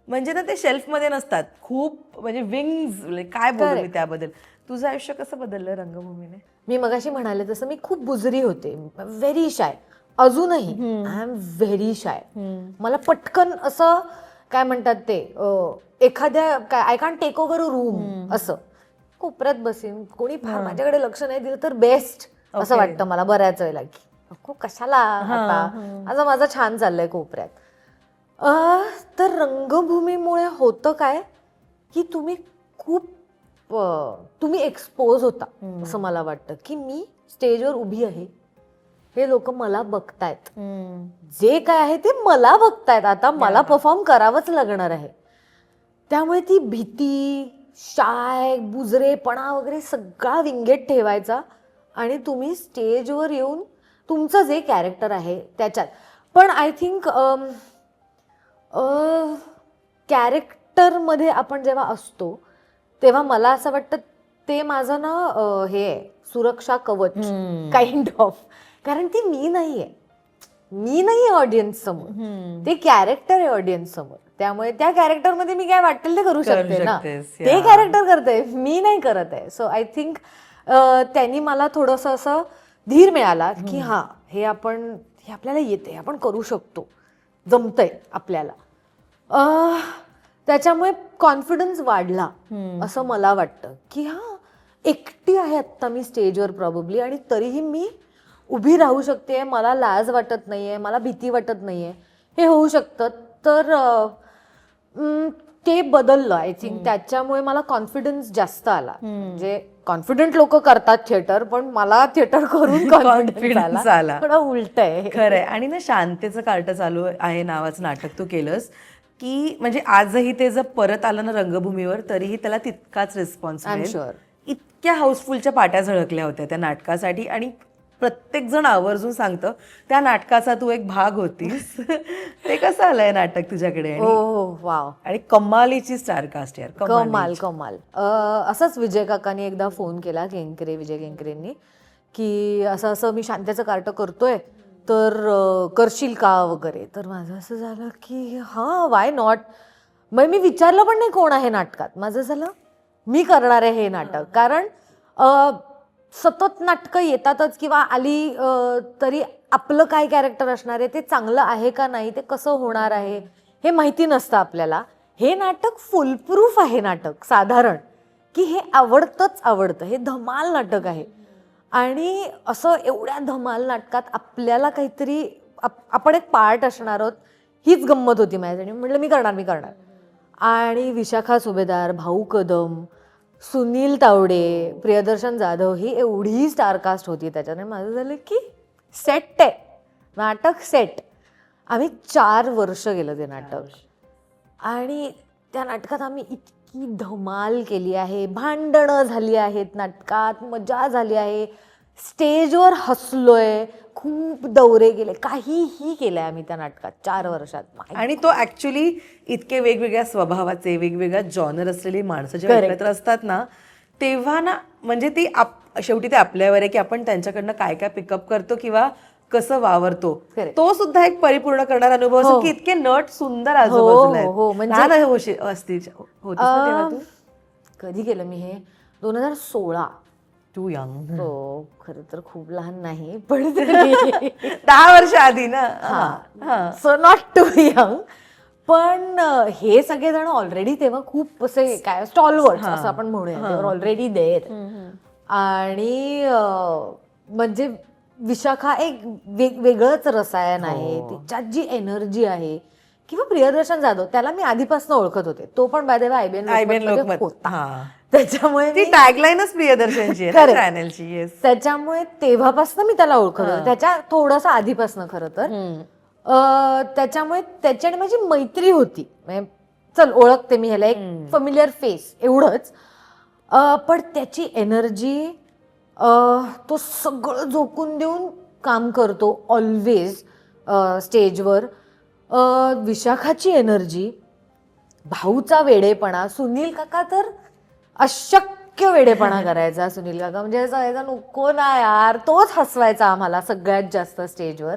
म्हणजे ना ते शेल्फमध्ये नसतात, खूप म्हणजे विंग्स. काय बोलू मी त्याबद्दल. तुझं आयुष्य कसं बदललं रंगभूमीने? मी मगाशी म्हणाले तसं मी खूप बुजरी होते, व्हेरी शाय. अजूनही आय एम व्हेरी शाय. मला पटकन असं काय म्हणतात ते एखाद्या I can't take over a room, असं कोपऱ्यात बसीन, कोणी फार माझ्याकडे लक्ष नाही दिलं तर बेस्ट असं वाटतं मला बऱ्याच वेळेला, की नको कशाला आता, आता माझं छान चाललंय कोपऱ्यात. तर रंगभूमीमुळे होतं काय की तुम्ही एक्सपोज होता. असं मला वाटतं की मी स्टेजवर उभी आहे, हे लोक मला बघतायत, जे काय आहे ते मला बघतायत, आता मला परफॉर्म करावंच लागणार आहे. त्यामुळे ती भीती, शाय, बुजरेपणा वगैरे सगळा विंगेट ठेवायचा आणि तुम्ही स्टेजवर येऊन तुमचं जे कॅरेक्टर आहे त्याच्यात. पण आय थिंक कॅरेक्टरमध्ये आपण जेव्हा असतो तेव्हा मला असं वाटतं ते माझं ना हे सुरक्षा कवच काइंड ऑफ. कारण ती मी नाहीये ऑडियन्स समोर, ते कॅरेक्टर आहे ऑडियन्स समोर. त्यामुळे त्या कॅरेक्टर मध्ये मी काय वाटेल ते करू शकते ना, ते कॅरेक्टर करते, मी नाही करत आहे. सो आय थिंक त्यांनी मला थोडस असं धीर मिळाला की हा हे आपल्याला येते, आपण करू शकतो, जमतंय आपल्याला. त्याच्यामुळे कॉन्फिडन्स वाढला असं मला वाटतं की हा एकटी आहे आत्ता मी स्टेजवर प्रॉबेबली, आणि तरीही मी उभी राहू शकते, मला लाज वाटत नाहीये, मला भीती वाटत नाहीये, हे होऊ शकतं. तर ते बदललं आय थिंक. त्याच्यामुळे मला कॉन्फिडन्स जास्त आला. म्हणजे कॉन्फिडंट लोक करतात थिएटर, पण मला थिएटर करून कॉन्फिडन्स आला. थोडं उलट आहे खरंय. आणि ना शांतेचं कार्ट चालू आहे नावाचं नाटक तू केलंस की म्हणजे आजही ते जर परत आलं ना रंगभूमीवर तरीही त्याला तितकाच रिस्पॉन्स मिळेल. इतक्या हाऊसफुलच्या पाट्या झळकल्या होत्या त्या नाटकासाठी आणि प्रत्येक जण आवर्जून सांगतं त्या नाटकाचा तू एक भाग होतीस. ते कसं आलंय नाटक तुझ्याकडे? वाव. आणि कमालीची स्टार कास्ट यार, कमाल. असंच विजय काकांनी एकदा फोन केला, विजय केंकरेंनी, की असं मी शांतेचं कार्ट करतोय तर करशील का वगैरे. तर माझं असं झालं की हां, वाय नॉट. मग मी विचारलं पण नाही कोण आहे नाटकात. माझं झालं मी करणार आहे हे नाटक. कारण सतत नाटकं येतातच किंवा आली तरी आपलं काय कॅरेक्टर असणार आहे, ते चांगलं आहे का नाही, ते कसं होणार आहे हे माहिती नसतं आपल्याला. हे नाटक फुलप्रूफ आहे नाटक, साधारण की हे आवडतं, हे धमाल नाटक आहे. आणि असं एवढ्या धमाल नाटकात आपल्याला काहीतरी आपण एक पार्ट असणार आहोत, हीच गंमत होती माझ्यासाठी. म्हटलं मी करणार. आणि विशाखा सुभेदार, भाऊ कदम, सुनील तावडे, प्रियदर्शन जाधव, ही एवढी स्टारकास्ट होती त्याच्याने. माझं झालं की सेट आहे, नाटक सेट. आम्ही 4 वर्ष गेलं ते नाटक आणि त्या नाटकात आम्ही इतकी धमाल केली आहे, भांडणं झाली आहेत नाटकात, मजा झाली आहे, स्टेजवर हसलोय, खूप दौरे गेले, काहीही केलंय आम्ही त्या नाटकात 4 वर्षात. आणि तो ऍक्च्युली इतके वेगवेगळ्या स्वभावाचे, वेगवेगळ्या जॉनर असलेली माणसं जेव्हा एकत्र असतात ना, तेव्हा ना म्हणजे ती शेवटी ते आपल्यावर आहे की आपण त्यांच्याकडनं काय काय पिकअप करतो किंवा कसं वावरतो. तो सुद्धा एक परिपूर्ण करणारा अनुभव असतो की इतके नट सुंदर आजूबाजूला असतील. कधी केलं मी हे? 2016. Too young. हो, खरं तर खूप लहान नाही, पण 10 वर्ष आधी ना. So not too young. पण हे सगळेजण ऑलरेडी तेव्हा खूप असे काय स्टॉलवर्ड्स असं आपण म्हणूया, ऑलरेडी देर. आणि म्हणजे विशाखा एक वेगळंच रसायन आहे, तिच्यात जी एनर्जी आहे. किंवा प्रियदर्शन जाधव, त्याला मी आधीपासून ओळखत होते, तो पण by the way IBN Lokmat होता, त्याच्यामुळे ती टॅगलाईनच प्रियदर्शनची आहे चॅनलची. त्याच्यामुळे तेव्हापासून मी त्याला ओळखत होते, त्याच्या थोडंसं आधीपासून खरं तर. त्याच्यामुळे त्याची आणि माझी मैत्री होती, म्हणजे चल ओळखते मी ह्याला, एक फॅमिलियर फेस एवढंच. पण त्याची एनर्जी, तो सगळं झोकून देऊन काम करतो ऑलवेज स्टेजवर. विशाखाची एनर्जी, भाऊचा वेडेपणा, सुनील काका तर अशक्य वेडेपणा करायचा. सुनील काका म्हणजे असं नको ना यार, तोच हसवायचा आम्हाला सगळ्यात जास्त स्टेजवर.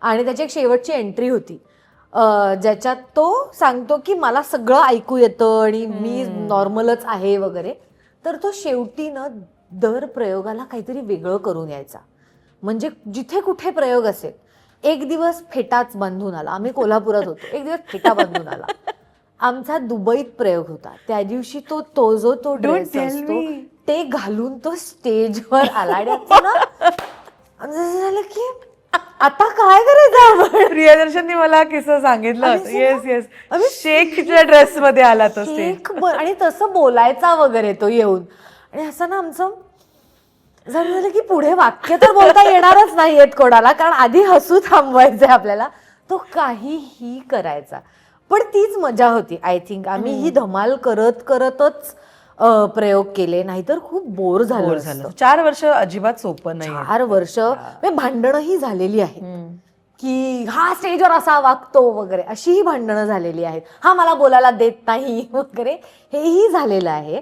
आणि त्याची एक शेवटची एंट्री होती ज्याच्यात तो सांगतो की मला सगळं ऐकू येतं आणि मी नॉर्मलच आहे वगैरे. तर तो शेवटी ना दर प्रयोगाला काहीतरी वेगळं करून यायचा. म्हणजे जिथे कुठे प्रयोग असेल, एक दिवस फेटाच बांधून आला, आम्ही कोल्हापुरात होतो, एक दिवस फेटा बांधून आला. आमचा दुबईत प्रयोग होता, त्या दिवशी तो जो ड्रेस असतो ते घालून तो स्टेजवर आला. आणि असं झालं की आता काय करायचं आपण. प्रियदर्शनने मला किस्सा सांगितलं, येस येस, शेखच्या ड्रेस मध्ये आला तो स्टेज, आणि तसं बोलायचा वगैरे तो येऊन. आणि असं ना आमचं झालं की पुढे वाक्य तर बोलता येणारच नाहीयेत कोणाला, कारण आधी हसू थांबवायचंय आपल्याला. तो काहीही करायचा, पण तीच मजा होती. आय थिंक आम्ही ही धमाल करतच प्रयोग केले, नाहीतर खूप बोर झालं. 4 वर्ष अजिबात सोपं नाही. 4 वर्ष भांडणही झालेली आहेत की हा स्टेजवर असा वागतो वगैरे, अशीही भांडणं झालेली आहेत. हा मला बोलायला देत नाही वगैरे, हेही झालेलं आहे.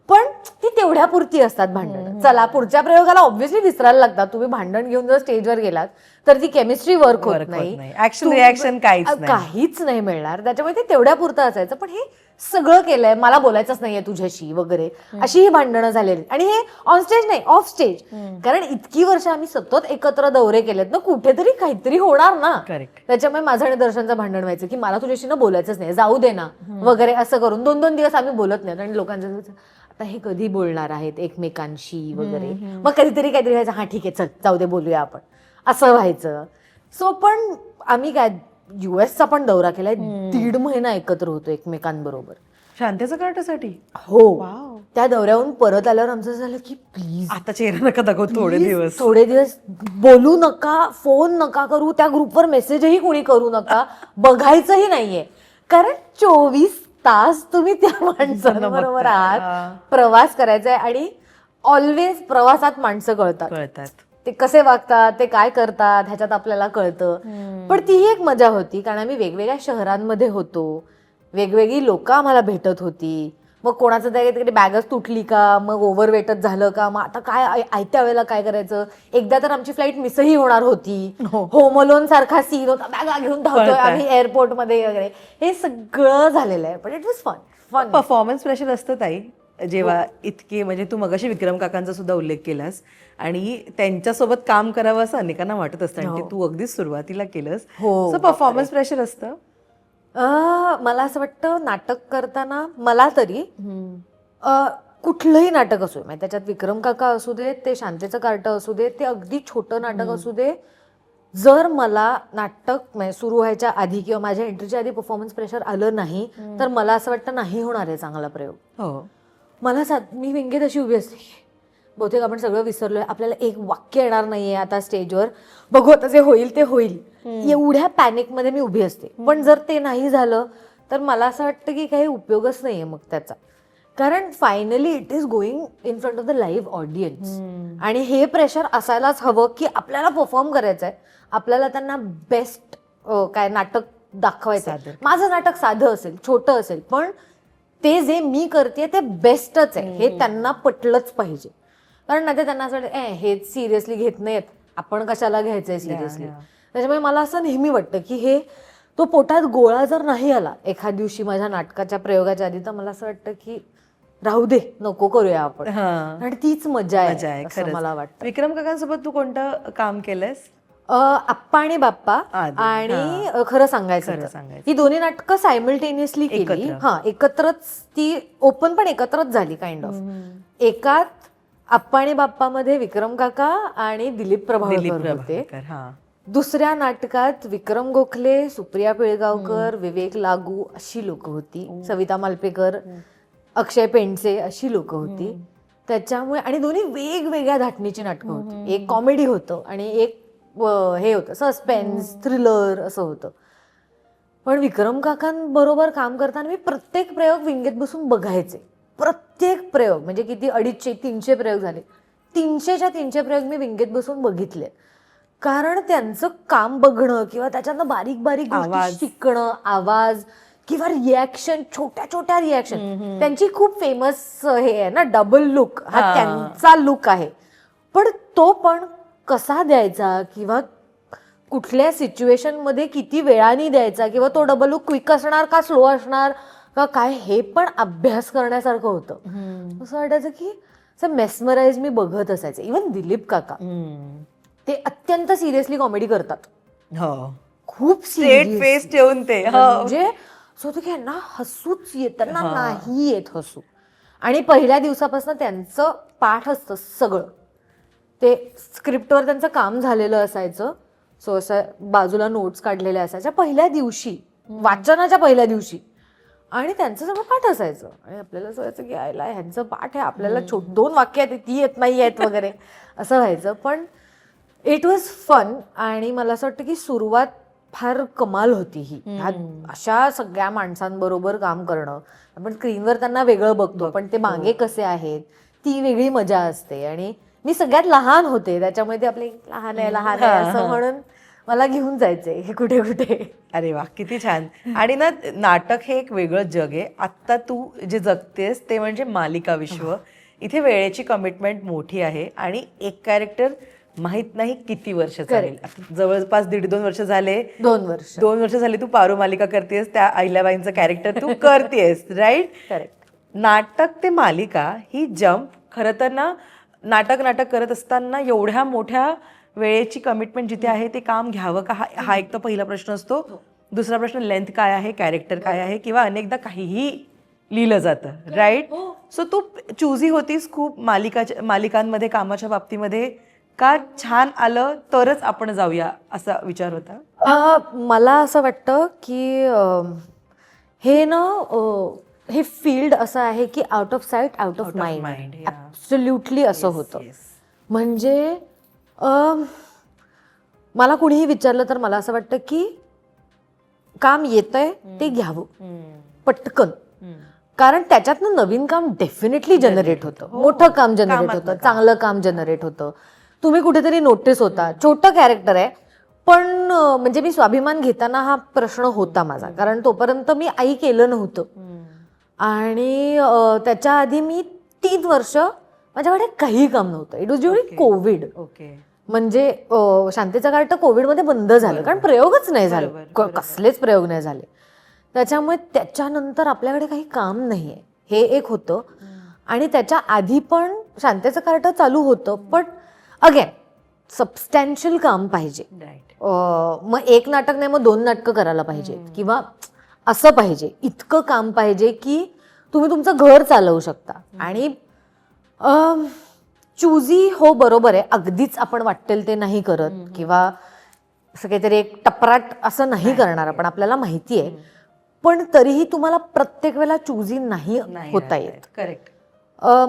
पण ती तेवढ्यापुरती असतात भांडणं. चला पुढच्या प्रयोगाला ऑब्व्हियसली विसरायला लागतात. तुम्ही भांडण घेऊन जर स्टेजवर गेलात तर ती केमिस्ट्री वर्क होत नाही, ऍक्शन रिॲक्शन काहीच नाही मिळणार. त्याच्यामुळे ते तेवढ्यापुरतं असायचं. पण हे सगळं केलंय, मला बोलायचंच नाहीये तुझ्याशी वगैरे, अशी ही भांडणं झालेली. आणि हे ऑन स्टेज नाही, ऑफ स्टेज. कारण इतकी वर्ष आम्ही सतत एकत्र दौरे केलेत ना, कुठेतरी काहीतरी होणार ना. त्याच्यामुळे माझं आणि दर्शनचं भांडण व्हायचं की मला तुझ्याशी ना बोलायचंच नाही, जाऊ दे ना वगैरे, असं करून 2-2 दिवस आम्ही बोलत नाही. आणि लोकांचं आता हे कधी बोलणार आहेत एकमेकांशी वगैरे. मग कधीतरी काहीतरी व्हायचं, हा ठीक आहे चल जाऊ दे बोलूया आपण, असं व्हायचं. सो पण आम्ही काय US चा पण दौरा केलाय, 1.5 महिना एकत्र होतो एकमेकांबरोबर शांतीच्या कार्टासाठी. हो, त्या दौऱ्याहून परत आल्यावर आमचं झालं की प्लीज आता चेहरा नका दाखवू, थोडे दिवस बोलू नका, फोन नका करू, त्या ग्रुपवर मेसेजही कोणी करू नका, बघायचंही नाहीये. कारण 24 तास तुम्ही त्या माणसांबरोबर आहात, प्रवास करायचा आहे. आणि ऑलवेज प्रवासात माणसं कळतात, ते कसे वागतात, ते काय करतात, ह्याच्यात आपल्याला कळतं. पण तीही एक मजा होती, कारण आम्ही वेगवेगळ्या शहरांमध्ये होतो, वेगवेगळी लोक आम्हाला भेटत होती. मग कोणाचं तिकडे बॅगच तुटली का, मग ओव्हरवेटच झालं का, मग आता काय आयत्या वेळेला काय करायचं. एकदा तर आमची फ्लाईट मिसही होणार होती, होम अलोन सारखा सीन होता, बॅगा घेऊन धावतोय आम्ही एअरपोर्टमध्ये वगैरे, हे सगळं झालेलं आहे. पण it was fun. Performance pressure असतं ताई जेव्हा इतके, म्हणजे तू मगाशी विक्रम काकांचा सुद्धा उल्लेख केलास, आणि त्यांच्यासोबत काम करावं असं अनेकांना वाटत असतं, आणि तू अगदीच सुरुवातीला केलंस. सो परफॉर्मन्स प्रेशर असतं. मला असं वाटतं नाटक करताना, मला तरी कुठलंही नाटक असू दे, त्याच्यात विक्रम काका असू दे, ते शांतीचं कार्ट असू दे, ते अगदी छोटं नाटक असू दे, जर मला नाटक सुरू व्हायच्या आधी किंवा माझ्या एंट्रीच्या आधी परफॉर्मन्स प्रेशर आलं नाही, तर मला असं वाटतं नाही होणार आहे चांगला प्रयोग. मला मी व्यंगेत अशी उभी असते, बहुतेक आपण सगळं विसरलोय, आपल्याला एक वाक्य येणार नाहीये आता स्टेजवर, बघू आता जे होईल ते होईल, एवढ्या पॅनिकमध्ये मी उभी असते. पण जर ते नाही झालं तर मला असं वाटतं की काही उपयोगच नाहीये मग त्याचा. कारण finally it is going in front of the live audience, आणि हे प्रेशर असायलाच हवं की आपल्याला परफॉर्म करायचंय, आपल्याला त्यांना बेस्ट काय नाटक दाखवायचं आहे. माझं नाटक साधं असेल, छोटं असेल, पण ते जे मी करते ते बेस्टच आहे हे त्यांना पटलंच पाहिजे. कारण नाही त्यांना असं वाटतं हे सिरियसली घेत नाहीत, आपण कशाला घ्यायचंय सिरियसली. त्याच्यामुळे मला असं नेहमी वाटतं की हे तो पोटात गोळा जर नाही आला एखाद दिवशी माझ्या नाटकाच्या प्रयोगाच्या आधी, तर मला असं वाटतं की राहू दे, नको करूया आपण. आणि तीच मजा आहे असं मला वाटतं. विक्रम काकांसोबत तू कोणतं काम केलंयस? आप्पा आणि बाप्पा आणि खरं सांगायचं ही दोन्ही नाटकं सायमल्टेनियसली केली. एकत्रच ती ओपन पण एकत्रच झाली काइंड ऑफ. एकात आप्पा आणि बाप्पामध्ये विक्रम काका आणि दिलीप प्रभावळकर होते. हा. दुसऱ्या नाटकात विक्रम गोखले, सुप्रिया पिळगावकर, विवेक लागू अशी लोक होती, सविता मालपेकर, अक्षय पेंडसे अशी लोक होती. त्याच्यामुळे आणि दोन्ही वेगवेगळ्या धाटणीची नाटकं होती. एक कॉमेडी होतं आणि एक हे होतं सस्पेन्स थ्रिलर असं होतं. पण विक्रम काकांबरोबर काम करताना मी प्रत्येक प्रयोग विंगेत बसून बघायचे. प्रत्येक प्रयोग म्हणजे किती 250-300 प्रयोग झाले. 300च्या 300 प्रयोग मी विंगेत बसून बघितले. कारण त्यांचं काम बघणं किंवा त्याच्यातनं बारीक बारीक गोष्टी शिकणं, आवाज किंवा रिॲक्शन, छोट्या छोट्या रिॲक्शन. त्यांची खूप फेमस हे आहे ना डबल लुक, हा त्यांचा लुक आहे. पण तो पण कसा द्यायचा किंवा कुठल्या सिच्युएशन मध्ये किती वेळाने द्यायचा किंवा तो डबल लुक क्विक असणार का स्लो असणार का काय हे पण अभ्यास करण्यासारखं होतं. असं वाटायचं की असं मेस्मराइज मी बघत असायचे. इव्हन दिलीप काका ते अत्यंत सिरियसली कॉमेडी करतात. खूप स्ट्रेट फेस ठेवून ते म्हणजे असं होतं की यांना हसूच येत नाही येत हसू. आणि पहिल्या दिवसापासून त्यांचं पाठ असतं सगळं. ते स्क्रिप्टवर त्यांचं काम झालेलं असायचं. सो असं बाजूला नोट्स काढलेल्या असायच्या पहिल्या दिवशी, वाचनाच्या पहिल्या दिवशी. आणि त्यांचं सगळं पाठ असायचं आणि आपल्याला असं व्हायचं की आयला ह्यांचं पाठ आहे, आपल्याला 2 वाक्य आहेत ती येत नाही आहेत वगैरे असं व्हायचं. पण इट वॉज फन. आणि मला असं वाटतं की सुरुवात फार कमाल होती ही. अशा सगळ्या माणसांबरोबर काम करणं. आपण स्क्रीनवर त्यांना वेगळं बघतो पण ते मागे कसे आहेत ती वेगळी मजा असते. आणि मी सगळ्यात लहान होते त्याच्यामुळे ते आपले लहान आहे असं म्हणून मला घेऊन जायचंय हे कुठे कुठे. अरे वा किती छान. आणि ना नाटक हे एक वेगळं जग आहे. आत्ता तू जे जगतेस ते म्हणजे मालिका विश्व. इथे वेळेची कमिटमेंट मोठी आहे आणि एक कॅरेक्टर माहित नाही किती वर्ष चालेल. जवळपास 1.5-2 वर्ष झाले. 2 वर्ष झाले तू पारू मालिका करतेस. त्या अहिल्याबाईंचं कॅरेक्टर तू करतेस राईट. करेक्ट. नाटक ते मालिका ही जम्प खरं तर ना नाटक करत असताना एवढ्या मोठ्या वेळेची कमिटमेंट जिथे आहे ते काम घ्यावं का हा एक तर पहिला प्रश्न असतो. दुसरा प्रश्न लेंथ काय आहे, कॅरेक्टर काय आहे किंवा अनेकदा काहीही लिहिलं जातं राईट. सो तू चूझी होतीस खूप मालिकांमध्ये कामाच्या बाबतीमध्ये का छान आलं तरच आपण जाऊया असा विचार होता? मला असं वाटतं की हे ना हे फील्ड असं आहे की out of sight out of mind. Absolutely असं होतं. म्हणजे मला कुणीही विचारलं तर मला असं वाटतं की काम येतंय ते घ्यावं पटकन. कारण त्याच्यातनं नवीन काम डेफिनेटली जनरेट होतं, मोठं काम जनरेट होतं, चांगलं काम जनरेट होतं. तुम्ही कुठेतरी नोटीस होता. छोटं कॅरेक्टर आहे पण म्हणजे मी स्वाभिमान घेताना हा प्रश्न होता माझा. कारण तोपर्यंत मी आई केलं नव्हतं आणि त्याच्या आधी मी 3 वर्ष माझ्याकडे काही काम नव्हतं. It was during Covid. म्हणजे शांतीचं कार्ट कोविडमध्ये बंद झालं कारण प्रयोगच नाही झाले, कसलेच प्रयोग नाही झाले. त्याच्यामुळे त्याच्यानंतर आपल्याकडे काही काम नाहीये हे एक होतं. आणि त्याच्या आधी पण शांतीचं कार्ट चालू होतं पण अगेन सबस्टॅन्शियल काम पाहिजे. मग 1 नाटक नाही मग 2 नाटकं करायला पाहिजे किंवा असं पाहिजे, इतकं काम पाहिजे की तुम्ही तुमचं घर चालवू शकता. आणि चूजी हो बरोबर आहे, अगदीच आपण वाटेल ते नाही करत किंवा असं काहीतरी एक टपराट असं नाही करणार आपण, आपल्याला माहिती आहे. पण तरीही तुम्हाला प्रत्येक वेळेला चूजी नाही होता येत. करेक्ट.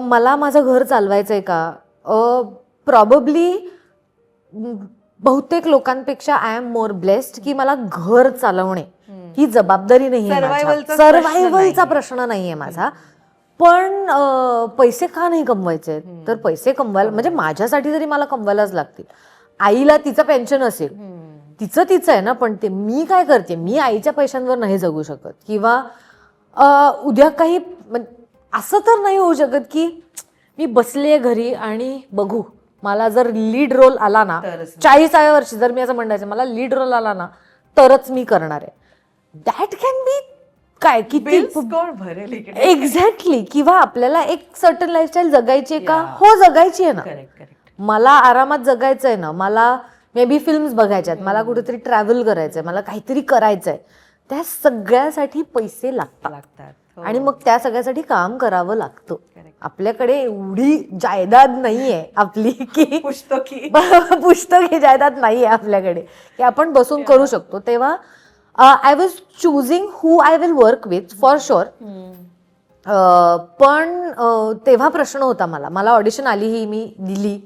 मला माझं घर चालवायचंय का? प्रॉबब्ली बहुतेक लोकांपेक्षा आय एम मोर ब्लेस्ड की मला घर चालवणे ही जबाबदारी नाहीये, सर्व्हायव्हलचा प्रश्न नाहीये माझा. पण पैसे का नाही कमवायचे? तर पैसे कमवायला म्हणजे माझ्यासाठी तरी मला कमवायलाच लागतील. आईला तिचं पेन्शन असेल, तिचं आहे ना. पण ते मी काय करते, मी आईच्या पैशांवर नाही जगू शकत. किंवा उद्या काही असं तर नाही होऊ शकत की मी बसले घरी आणि बघू मला जर लीड रोल आला ना 40व्या वर्षी जर मी असं म्हणायचं मला लीड रोल आला ना तरच मी करणार आहे. दॅट कॅन बी काय किती कोण भरेल एक्झॅक्टली. किंवा आपल्याला एक सर्टन लाईफस्टाईल जगायची आहे का? हो जगायची आहे ना. मला आरामात जगायचंय ना, मला मे बी फिल्म्स बघायच्या आहेत, मला कुठेतरी ट्रॅव्हल करायचंय, मला काहीतरी करायचंय. त्या सगळ्यासाठी पैसे लागतात. आणि मग त्या सगळ्यासाठी काम करावं लागतं. आपल्याकडे एवढी जायदाद नाहीये आपली की पुस्तकी जायदाद नाहीये आपल्याकडे की आपण बसून करू शकतो. तेव्हा I was चुझिंग who I will work with for sure. पण तेव्हा प्रश्न होता मला ऑडिशन आली, ही मी दिली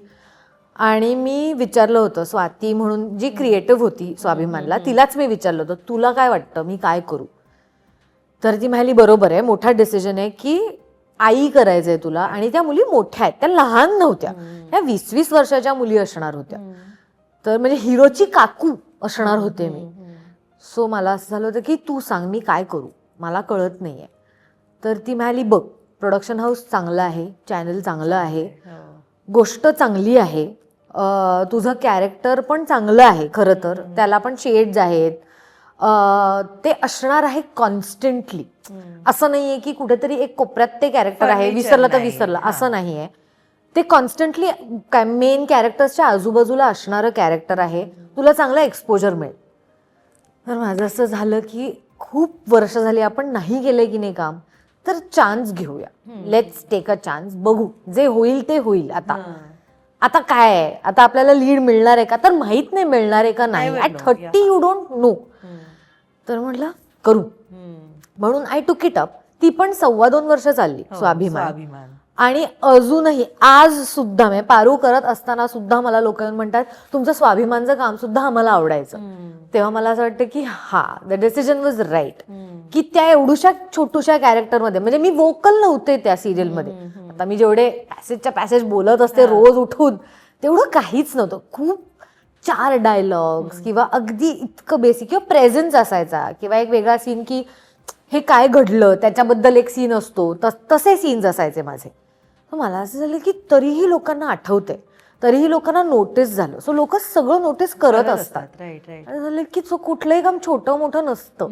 आणि मी विचारलं होतं स्वाती म्हणून जी क्रिएटिव्ह होती स्वाभिमानला, तिलाच मी विचारलं होतं तुला काय वाटतं मी काय करू. तर ती म्हणाली बरोबर आहे, मोठा डिसिजन आहे की आई करायचंय तुला, आणि त्या मुली मोठ्या आहेत, त्या लहान नव्हत्या, त्या 20-20 वर्षाच्या मुली असणार होत्या. तर म्हणजे हिरोची काकू असणार होते मी. सो मला असं झालं होतं की तू सांग मी काय करू, मला कळत नाहीये. तर ती म्हणाली बघ प्रोडक्शन हाऊस चांगलं आहे, चॅनल चांगलं आहे, गोष्ट चांगली आहे, तुझं कॅरेक्टर पण चांगलं आहे खरं तर, त्याला पण शेड्स आहेत, ते असणार आहे कॉन्स्टंटली. असं नाहीये की कुठेतरी एक कोपऱ्यात ते कॅरेक्टर आहे, विसरलं तर विसरलं, असं नाहीये. ते कॉन्स्टंटली मेन कॅरेक्टर्सच्या आजूबाजूला असणारं कॅरेक्टर आहे, तुला चांगलं एक्सपोजर मिळेल. तर माझं असं झालं की खूप वर्ष झाली आपण नाही केलंय की नाही काम, तर चान्स घेऊया, लेट्स टेक अ चान्स, बघू जे होईल ते होईल. आता काय आहे, आता आपल्याला लीड मिळणार आहे का, तर माहित नाही मिळणार आहे का नाही, ऍट 30 यू डोंट नो. तर म्हटलं करू, म्हणून आय टूक इट अप. ती पण 2.25 वर्ष चालली स्वाभिमान. आणि अजूनही आज सुद्धा म्हणजे पारू करत असताना सुद्धा मला लोक येऊन म्हणतात तुमचं स्वाभिमानचं काम सुद्धा आम्हाला आवडायचं. तेव्हा मला असं वाटतं की हा द डिसिजन वॉज राईट, की त्या एवढूशा छोटूशा कॅरेक्टरमध्ये, म्हणजे मी वोकल नव्हते त्या सिरियलमध्ये. आता मी जेवढे पॅसेजच्या पॅसेज बोलत असते रोज उठून तेवढं काहीच नव्हतं. खूप 4 डायलॉग्स किंवा अगदी इतकं बेसिक किंवा प्रेझेन्स असायचा, किंवा एक वेगळा सीन की हे काय घडलं त्याच्याबद्दल एक सीन असतो, तसे सीन्स असायचे माझे. तर मला असं झालं की तरीही लोकांना आठवतंय, तरीही लोकांना नोटीस झालं. सो लोक सगळं नोटीस करत असतात. झालं की कुठलंही काम छोटं मोठं नसतं,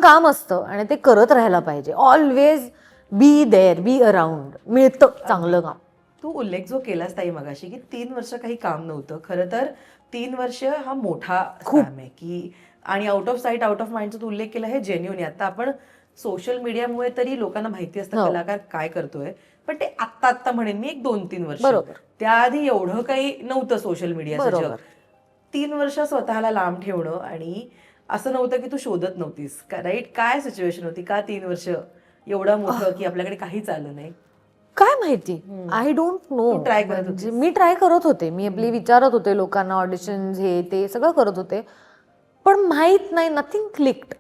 काम असतं आणि ते करत राहायला पाहिजे. Always be there, be around, मिळतं चांगलं काम. तू उल्लेख जो केलास ताई मगाशी की 3 वर्ष काही काम नव्हतं, खरं तर 3 वर्ष हा मोठा काम आहे की, आणि out of sight out of माइंडचा तू उल्लेख केला हे जेन्युइन. आता आपण सोशल मीडियामुळे तरी लोकांना माहिती असतं कलाकार काय करतोय, पण ते आत्ता म्हणेन मी एक 2-3 वर्ष, त्याआधी एवढं काही नव्हतं सोशल मीडियाचं जग. 3 वर्ष स्वतःला लांब ठेवणं, आणि असं नव्हतं की तू शोधत नव्हतीस का, राईट? काय सिच्युएशन होती, का 3 वर्ष एवढं मोठं की आपल्याकडे काहीच आलं नाही? काय माहिती, I don't know. Me try करत होते, मी आपली विचारत होते लोकांना, ऑडिशन हे ते सगळं करत होते, पण माहित नाही, नथिंग क्लिक्ड.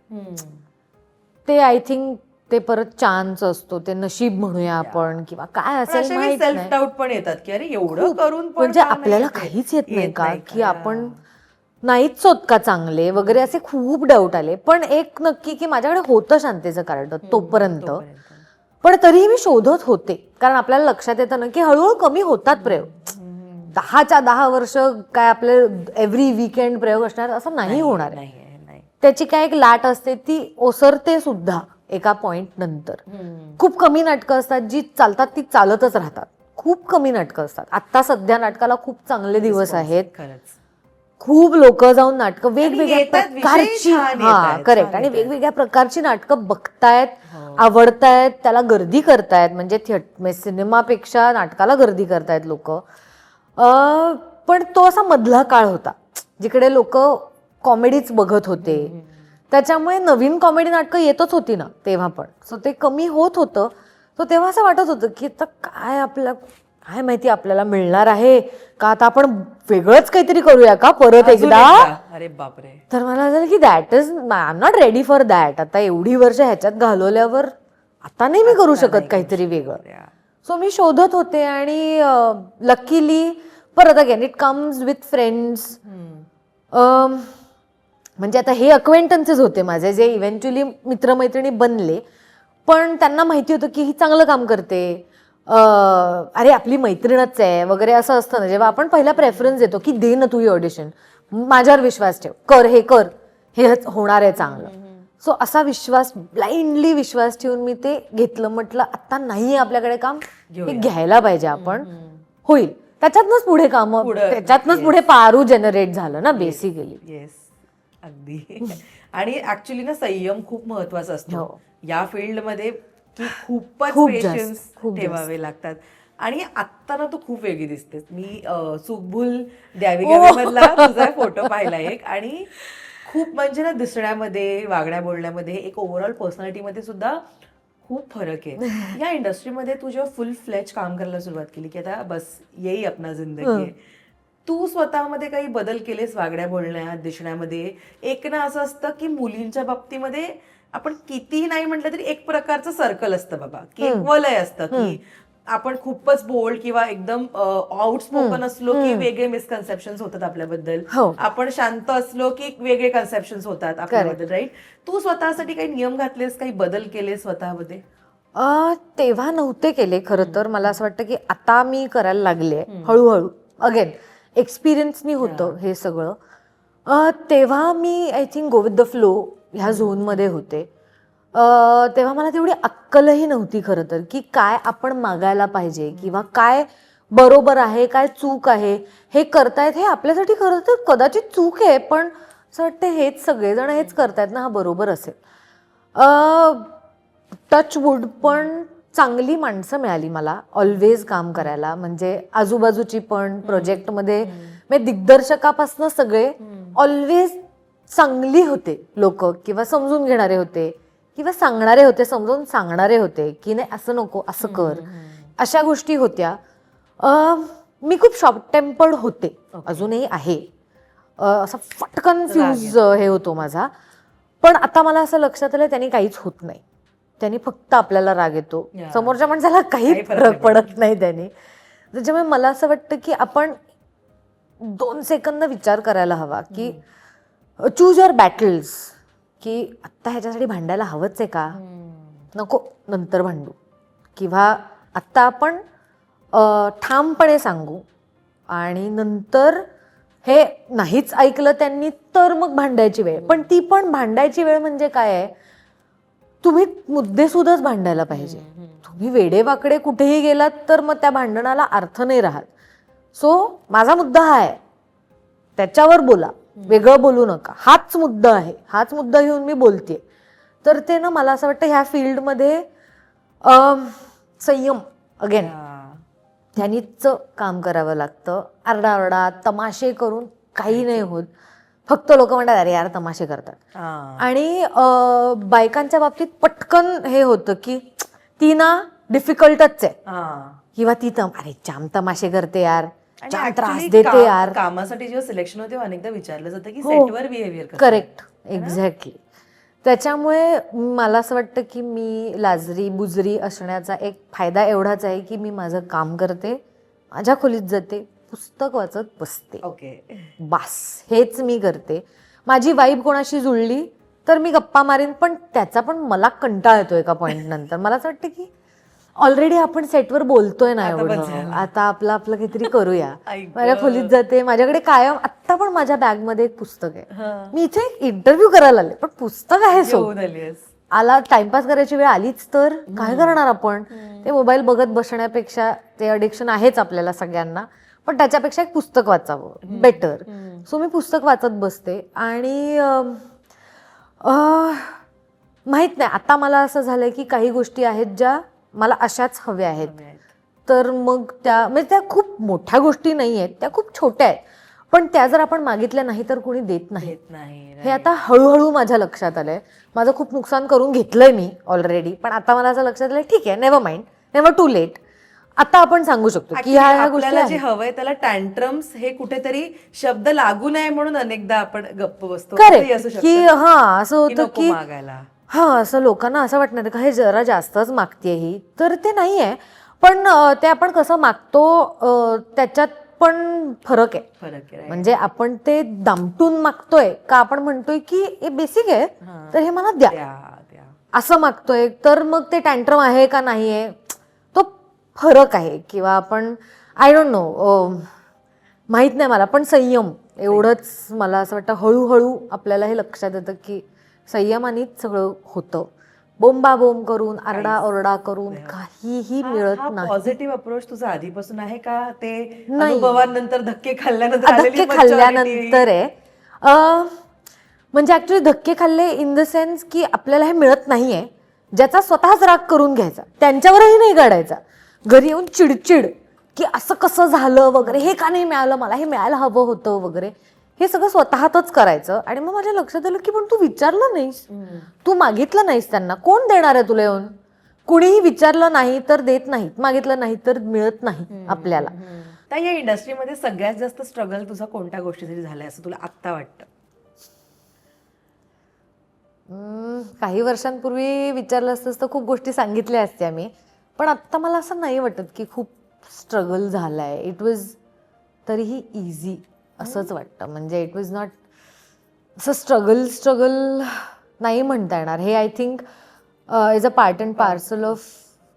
ते आय थिंक ते परत चान्स असतो, ते नशीब म्हणूया आपण, किंवा काय असेल माहित नाही. सेल्फ डाऊट पण येतात की अरे एवढं करून पण म्हणजे आपल्याला काहीच येत नाही का, की आपण नाहीच होत का चांगले वगैरे, असे खूप डाऊट आले. पण एक नक्की की माझ्याकडे होतं शांतीचं कार्ड तोपर्यंत, पण तरीही मी शोधत होते, कारण आपल्याला लक्षात येतं ना की हळूहळू कमी होतात प्रयोग. 10च्या 10 वर्ष काय आपले एव्हरी वीकेंड प्रयोग असणार असं नाही होणार आहे. त्याची काय एक लाट असते, ती ओसरते सुद्धा एका पॉइंट नंतर. खूप कमी नाटकं असतात जी चालतात, ती चालतच राहतात. खूप कमी नाटकं असतात. आता सध्या नाटकाला खूप चांगले दिवस आहेत, खूप लोक जाऊन नाटकं वेगवेगळ्या प्रकारची, करेक्ट, आणि वेगवेगळ्या प्रकारची नाटकं बघतायत, आवडतायत, त्याला गर्दी करतायत. म्हणजे सिनेमापेक्षा नाटकाला गर्दी करतायत लोक. पण तो असा मधला काळ होता जिकडे लोक कॉमेडीच बघत होते, त्याच्यामुळे नवीन कॉमेडी नाटकं येतच होती ना तेव्हा पण. सो ते कमी होत होतं. सो तेव्हा असं वाटत होतं की आता काय माहिती आपल्याला मिळणार आहे का, आता आपण वेगळंच काहीतरी करूया का परत एकदा. अरे बापरे. तर मला झालं की that is, I am not ready for that. आता एवढी वर्ष ह्याच्यात घालवल्यावर आता नाही मी करू शकत काहीतरी वेगळं. सो मी शोधत होते, आणि लकीली परत again it comes with friends. म्हणजे आता हे अक्वेंटन्सेस होते माझे, जे इव्हेंच्युअली मित्रमैत्रिणी बनले, पण त्यांना माहिती होतं की ही चांगलं काम करते, अरे आपली मैत्रीणच आहे वगैरे, असं असतं ना. जेव्हा आपण पहिला प्रेफरन्स देतो की दे ना तू ही ऑडिशन, माझ्यावर विश्वास ठेव, कर हे होणार आहे चांगलं. सो असा विश्वास, ब्लाइंडली विश्वास ठेवून मी ते घेतलं. म्हटलं आता नाही आपल्याकडे काम, हे घ्यायला पाहिजे आपण, होईल. त्याच्यातनंच पुढे काम, त्याच्यातनंच पुढे पारू जनरेट झालं ना बेसिकली. येस, अगदी. आणि ऍक्च्युली ना संयम खूप महत्वाचा असतो या फील्डमध्ये. की खूपच खूप जास्त, पेशन्स खूप ठेवावे लागतात. आणि आत्ता ना तू खूप वेगळी दिसतेस. मी सुखभूल द्यावी घ्यावी मधला तुझा फोटो पाहिला एक, आणि खूप म्हणजे ना दिसण्यामध्ये, वागण्या बोलण्यामध्ये, एक ओव्हरऑल पर्सनॅलिटीमध्ये सुद्धा खूप फरक आहे. या इंडस्ट्रीमध्ये तू जेव्हा फुल फ्लेज काम करायला सुरुवात केली की आता बस येई अपना जिंदगी आहे, तू स्वतःमध्ये काही बदल केलेस वागण्या बोलण्यात, दिसण्यामध्ये? एक ना असं असतं की मुलींच्या बाबतीमध्ये आपण कितीही नाही म्हटलं तरी एक प्रकारचं सर्कल असतं बाबा, की एक वलय असतं की आपण खूपच बोल्ड किंवा एकदम आउटस्पोकन असलो की वेगळे मिसकन्सेप्शन होतात आपल्याबद्दल, हो. आपण शांत असलो की वेगळे कन्सेप्शन होतात आपल्याबद्दल, राईट? तू स्वतःसाठी काही नियम घातलेस, काही बदल केले स्वतःमध्ये? तेव्हा नव्हते केले खरं तर. मला असं वाटतं की आता मी करायला लागले हळूहळू. अगेन एक्सपिरियन्सनी होतं हे सगळं. तेव्हा मी I think go with the flow ह्या झोनमध्ये होते. तेव्हा मला तेवढी अक्कलही नव्हती खरं तर, की काय आपण मागायला पाहिजे किंवा काय बरोबर आहे, काय चूक आहे. हे करतायत हे आपल्यासाठी खरं तर कदाचित चूक आहे, पण असं वाटतं हेच सगळेजण हेच करतायत ना, हा बरोबर असेल. टच वूड, पण चांगली माणसं मिळाली मला ऑलवेज काम करायला. म्हणजे आजूबाजूची पण प्रोजेक्टमध्ये म्हणजे दिग्दर्शकापासून सगळे ऑलवेज चांगली होते लोक, किंवा समजून घेणारे होते, किंवा सांगणारे होते, समजून सांगणारे होते की नाही असं नको असं कर, अशा गोष्टी होत्या. मी खूप शॉर्ट टेम्पर्ड होते, अजूनही आहे. असा फटकन फ्यूज हे होतो माझा. पण आता मला असं लक्षात आलं त्यांनी काहीच होत नाही. त्यांनी फक्त आपल्याला राग येतो, समोरच्या माणसाला काही फरक पडत नाही त्यांनी. त्याच्यामुळे मला असं वाटतं की आपण 2 सेकंद विचार करायला हवा की चूज युअर बॅटल्स, की आत्ता ह्याच्यासाठी भांडायला हवंच आहे का, नको नंतर भांडू, किंवा आत्ता आपण ठामपणे सांगू आणि नंतर हे नाहीच ऐकलं त्यांनी तर मग भांडायची वेळ. पण ती पण भांडायची वेळ म्हणजे काय आहे, तुम्ही मुद्देसूदच भांडायला पाहिजे. तुम्ही वेडेवाकडे कुठेही गेलात तर मग त्या भांडणाला अर्थ नाही राहत. सो माझा मुद्दा हा आहे, त्याच्यावर बोला, वेगळं बोलू नका. हाच मुद्दा आहे, हाच मुद्दा घेऊन मी बोलतेय. तर ते ना मला असं वाटतं ह्या फील्डमध्ये संयम अगेन ह्यानीच काम करावं लागतं. आरडाओरडा तमाशे करून काही नाही होत. फक्त लोक म्हणतात अरे यार तमाशे करतात. आणि बायकांच्या बाबतीत पटकन हे होतं की ती ना डिफिकल्टच आहे, किंवा ती अरे जाम तमाशे करते यार, जाम त्रास देते यार. कामासाठी जेव्हा सिलेक्शन होते अनेकदा विचारलं जातं की सेटवर बिहेवियर. Correct, exactly. त्याच्यामुळे मला असं वाटतं की मी लाजरी बुजरी असण्याचा एक फायदा एवढाच आहे की मी माझं काम करते, माझ्या खोलीत जाते, पुस्तक वाचत बसते. ओके, बास, हेच मी करते. माझी वाईब कोणाशी जुळली तर मी गप्पा मारीन, पण त्याचा पण मला कंटाळा येतो एका पॉइंट नंतर. मला असं वाटतं की ऑलरेडी आपण सेटवर बोलतोय ना एवढं, आता आपलं आपलं काहीतरी करूया. माझ्या खोलीत जाते, माझ्याकडे कायम आत्ता पण माझ्या बॅगमध्ये एक पुस्तक आहे. मी इथे इंटरव्ह्यू करायला आले पण पुस्तक आहे सोबत. आला टाइमपास करायची वेळ आलीच तर काय करणार आपण, ते मोबाईल बघत बसण्यापेक्षा, ते अडिक्शन आहेच आपल्याला सगळ्यांना, पण त्याच्यापेक्षा एक पुस्तक वाचावं बेटर. सो मी पुस्तक वाचत बसते. आणि माहित नाही, आता मला असं झालंय की काही गोष्टी आहेत ज्या मला अशाच हव्या आहेत, तर मग त्या म्हणजे त्या खूप मोठ्या गोष्टी नाही आहेत, त्या खूप छोट्या आहेत, पण त्या जर आपण मागितल्या नाही तर कोणी देत नाही. हे आता हळूहळू माझ्या लक्षात आलंय. माझं खूप नुकसान करून घेतलंय मी ऑलरेडी, पण आता मला असं लक्षात आलंय ठीक आहे, never mind, never too late. आता आपण सांगू शकतो की ह्या गोष्टी जे हवंय त्याला टँट्रम्स हे कुठेतरी शब्द लागू नये म्हणून अनेकदा आपण गप्प बसतो. करेक्ट, की असं होतं की असं लोकांना असं वाटणार का हे जरा जास्तच मागते ही, तर ते नाहीये. पण ते आपण कसं मागतो त्याच्यात पण फरक आहे. म्हणजे आपण ते दामटून मागतोय का आपण म्हणतोय की हे बेसिक आहे तर हे मला द्या असं मागतोय, तर मग ते टँट्रम आहे का नाहीये तो फरक आहे. किंवा आपण आय डोंट नो, माहित नाही मला, पण संयम एवढंच मला असं वाटतं. हळूहळू आपल्याला हे लक्षात येतं की संयमानीच सगळं होतं. बोंबाबोंब करून, आरडाओरडा करून काहीही मिळत नाही. पॉझिटिव्ह अप्रोच तुझा आधीपासून आहे का, ते अनुभवानंतर धक्के खाल्ल्यानंतर आहे? म्हणजे ऍक्च्युली धक्के खाल्ले इन द सेन्स की आपल्याला हे मिळत नाहीये, ज्याचा स्वतःच राग करून घ्यायचा, त्यांच्यावरही नाही काढायचा, घरी येऊन चिडचिड की असं कसं झालं वगैरे, हे का नाही मिळालं मला, हे मिळायला हवं होतं वगैरे, हे सगळं स्वतःतच करायचं. आणि मग माझ्या लक्षात आलं की पण तू विचारलं नाहीस, तू मागितलं नाहीस, त्यांना कोण देणार आहे तुला येऊन? कुणीही विचारलं नाही तर देत नाहीत, मागितलं नाही तर मिळत नाही आपल्याला. तर या इंडस्ट्रीमध्ये सगळ्यात जास्त स्ट्रगल तुझा कोणत्या गोष्टीसाठी झालाय असं तुला आत्ता वाटतं? काही वर्षांपूर्वी विचारलं असतं तर खूप गोष्टी सांगितल्या असत्या मी, पण आत्ता मला असं नाही वाटत की खूप स्ट्रगल झालाय. इट वॉज तरीही इझी असंच वाटतं. म्हणजे इट वॉज नॉट असं स्ट्रगल नाही म्हणता येणार. हे I think is a part and parcel of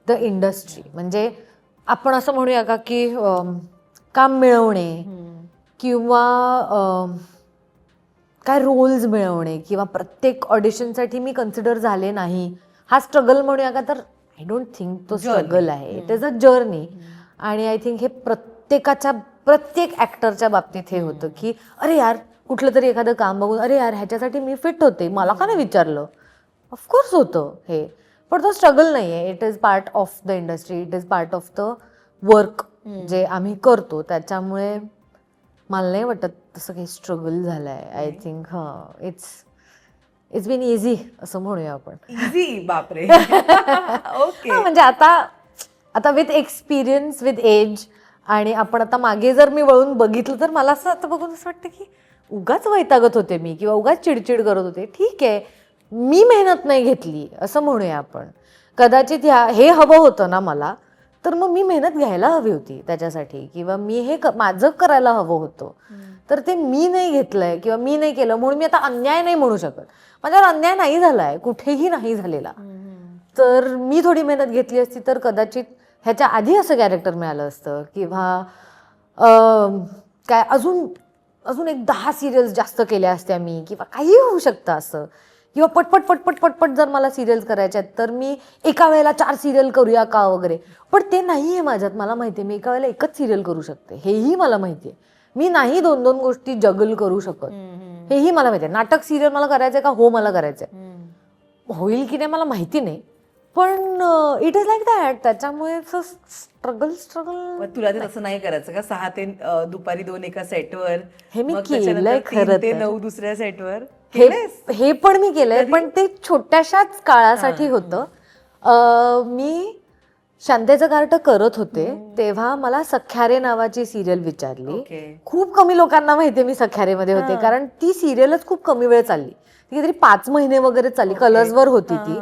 the industry. म्हणजे आपण असं म्हणूया का की काम मिळवणे किंवा काय रोल्स मिळवणे किंवा प्रत्येक ऑडिशनसाठी मी कन्सिडर झाले नाही, हा स्ट्रगल म्हणूया का, तर आय डोंट थिंक तो स्ट्रगल आहे. It is a journey. आणि आय थिंक हे प्रत्येक ॲक्टरच्या बाबतीत हे होतं की अरे यार कुठलं तरी एखादं काम बघून अरे यार ह्याच्यासाठी मी फिट होते, मला का नाही विचारलं. ऑफकोर्स होतं हे, पण तो स्ट्रगल नाही आहे. It is part of the industry, it is part of the work जे आम्ही करतो. त्याच्यामुळे मला नाही वाटत तसं काही स्ट्रगल झालंय. I think it's been easy असं म्हणूया आपण. इझी? बापरे. ओके. म्हणजे आता विथ एक्सपिरियन्स, विथ एज, आणि आपण आता मागे जर मी वळून बघितलं तर मला असं आता बघून असं वाटतं की उगाच वैतागत होते मी किंवा उगाच चिडचिड करत होते. ठीक आहे, मी मेहनत नाही घेतली असं म्हणूया आपण. कदाचित हे हवं होतं ना मला, तर मग मी मेहनत घ्यायला हवी होती त्याच्यासाठी, किंवा मी हे माझं करायला हवं होतं, तर ते मी नाही घेतलंय किंवा मी नाही केलं म्हणून मी आता अन्याय नाही म्हणू शकत. माझ्यावर अन्याय नाही झालाय, कुठेही नाही झालेला. तर मी थोडी मेहनत घेतली असती तर कदाचित ह्याच्या आधी असं कॅरेक्टर मिळालं असतं, किंवा काय अजून एक 10 सिरियल्स जास्त केल्या असत्या मी, किंवा काही होऊ शकतं असं. किंवा पटपट जर मला सिरियल्स करायच्या आहेत तर मी एका वेळेला 4 सिरियल करूया का वगैरे. पण ते नाही आहे माझ्यात. मला माहिती आहे मी एका वेळेला एकच सिरियल करू शकते, हेही मला माहिती आहे. मी नाही 2-2 गोष्टी जगल करू शकत, हेही मला माहिती आहे. नाटक सिरियल मला करायचंय का? हो, मला करायचंय. होईल की नाही मला माहिती नाही, पण इट इज लाईक दॅट. त्याच्यामुळे स्ट्रगल तुला ते तसं नाही करायचं का? 6 ते दुपारी 2 एका सेटवर, हे मी केलंय खरं 3 ते 9 दुसऱ्या सेटवर. हे पण मी केलंय, पण ते छोट्याशाच काळासाठी होतं. मी शांतेचं कार्ट करत होते तेव्हा मला सख्यारे नावाची सिरियल विचारली. खूप कमी लोकांना माहितीये मी सख्यारेमध्ये होते, कारण ती सिरियलच खूप कमी वेळ चालली. ती काहीतरी 5 महिने वगैरे चालली. कलर्सवर होती ती.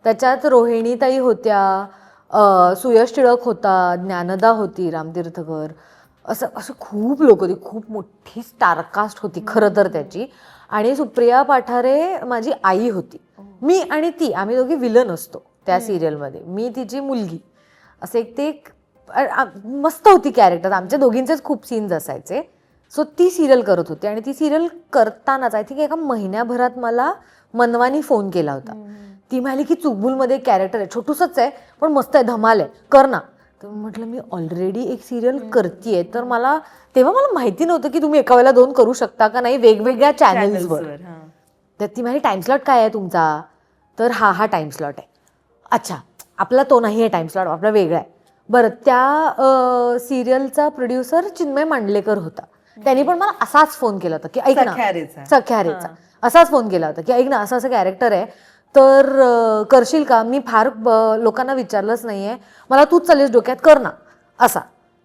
त्याच्यात रोहिणीताई होत्या, सुयश टिळक होता, ज्ञानदा होती, रामतीर्थकर, असं खूप लोक होती. खूप मोठी स्टारकास्ट होती खरं तर त्याची. आणि सुप्रिया पाठारे माझी आई होती. मी आणि ती, आम्ही दोघी विलन असतो त्या सिरियलमध्ये. मी तिची मुलगी, असं ते मस्त होती कॅरेक्टर. आमच्या दोघींचेच खूप सीन्स असायचे. सो ती सिरियल करत होती. आणि ती सिरियल करतानाच आय थिंक एका महिन्याभरात मला मनवानी फोन केला होता. ती म्हणाली की चुकबुलमध्ये कॅरेक्टर आहे, छोटूसच आहे पण मस्त आहे, धमाल आहे, कर ना. तर म्हटलं मी ऑलरेडी एक सिरियल करतीये, तर तेव्हा मला माहिती नव्हतं की तुम्ही एका वेळेला 2 करू शकता का नाही वेगवेगळ्या चॅनल्सवर. तर ती माझी टाइम स्लॉट काय आहे तुमचा? तर हा टाइम स्लॉट आहे. अच्छा, आपला तो नाही आहे टाइम स्लॉट, आपला वेगळा आहे. बरं, त्या सिरियलचा प्रोड्युसर चिन्मय मांडलेकर होता. त्यांनी पण मला असाच फोन केला होता की ऐक ना, सख्यारेचा असाच फोन केला होता की ऐक ना, असं कॅरेक्टर आहे, तर करशील का? मी फार लोकांना विचारलंच नाहीये, मला तूच चालेल डोक्यात, कर ना असा.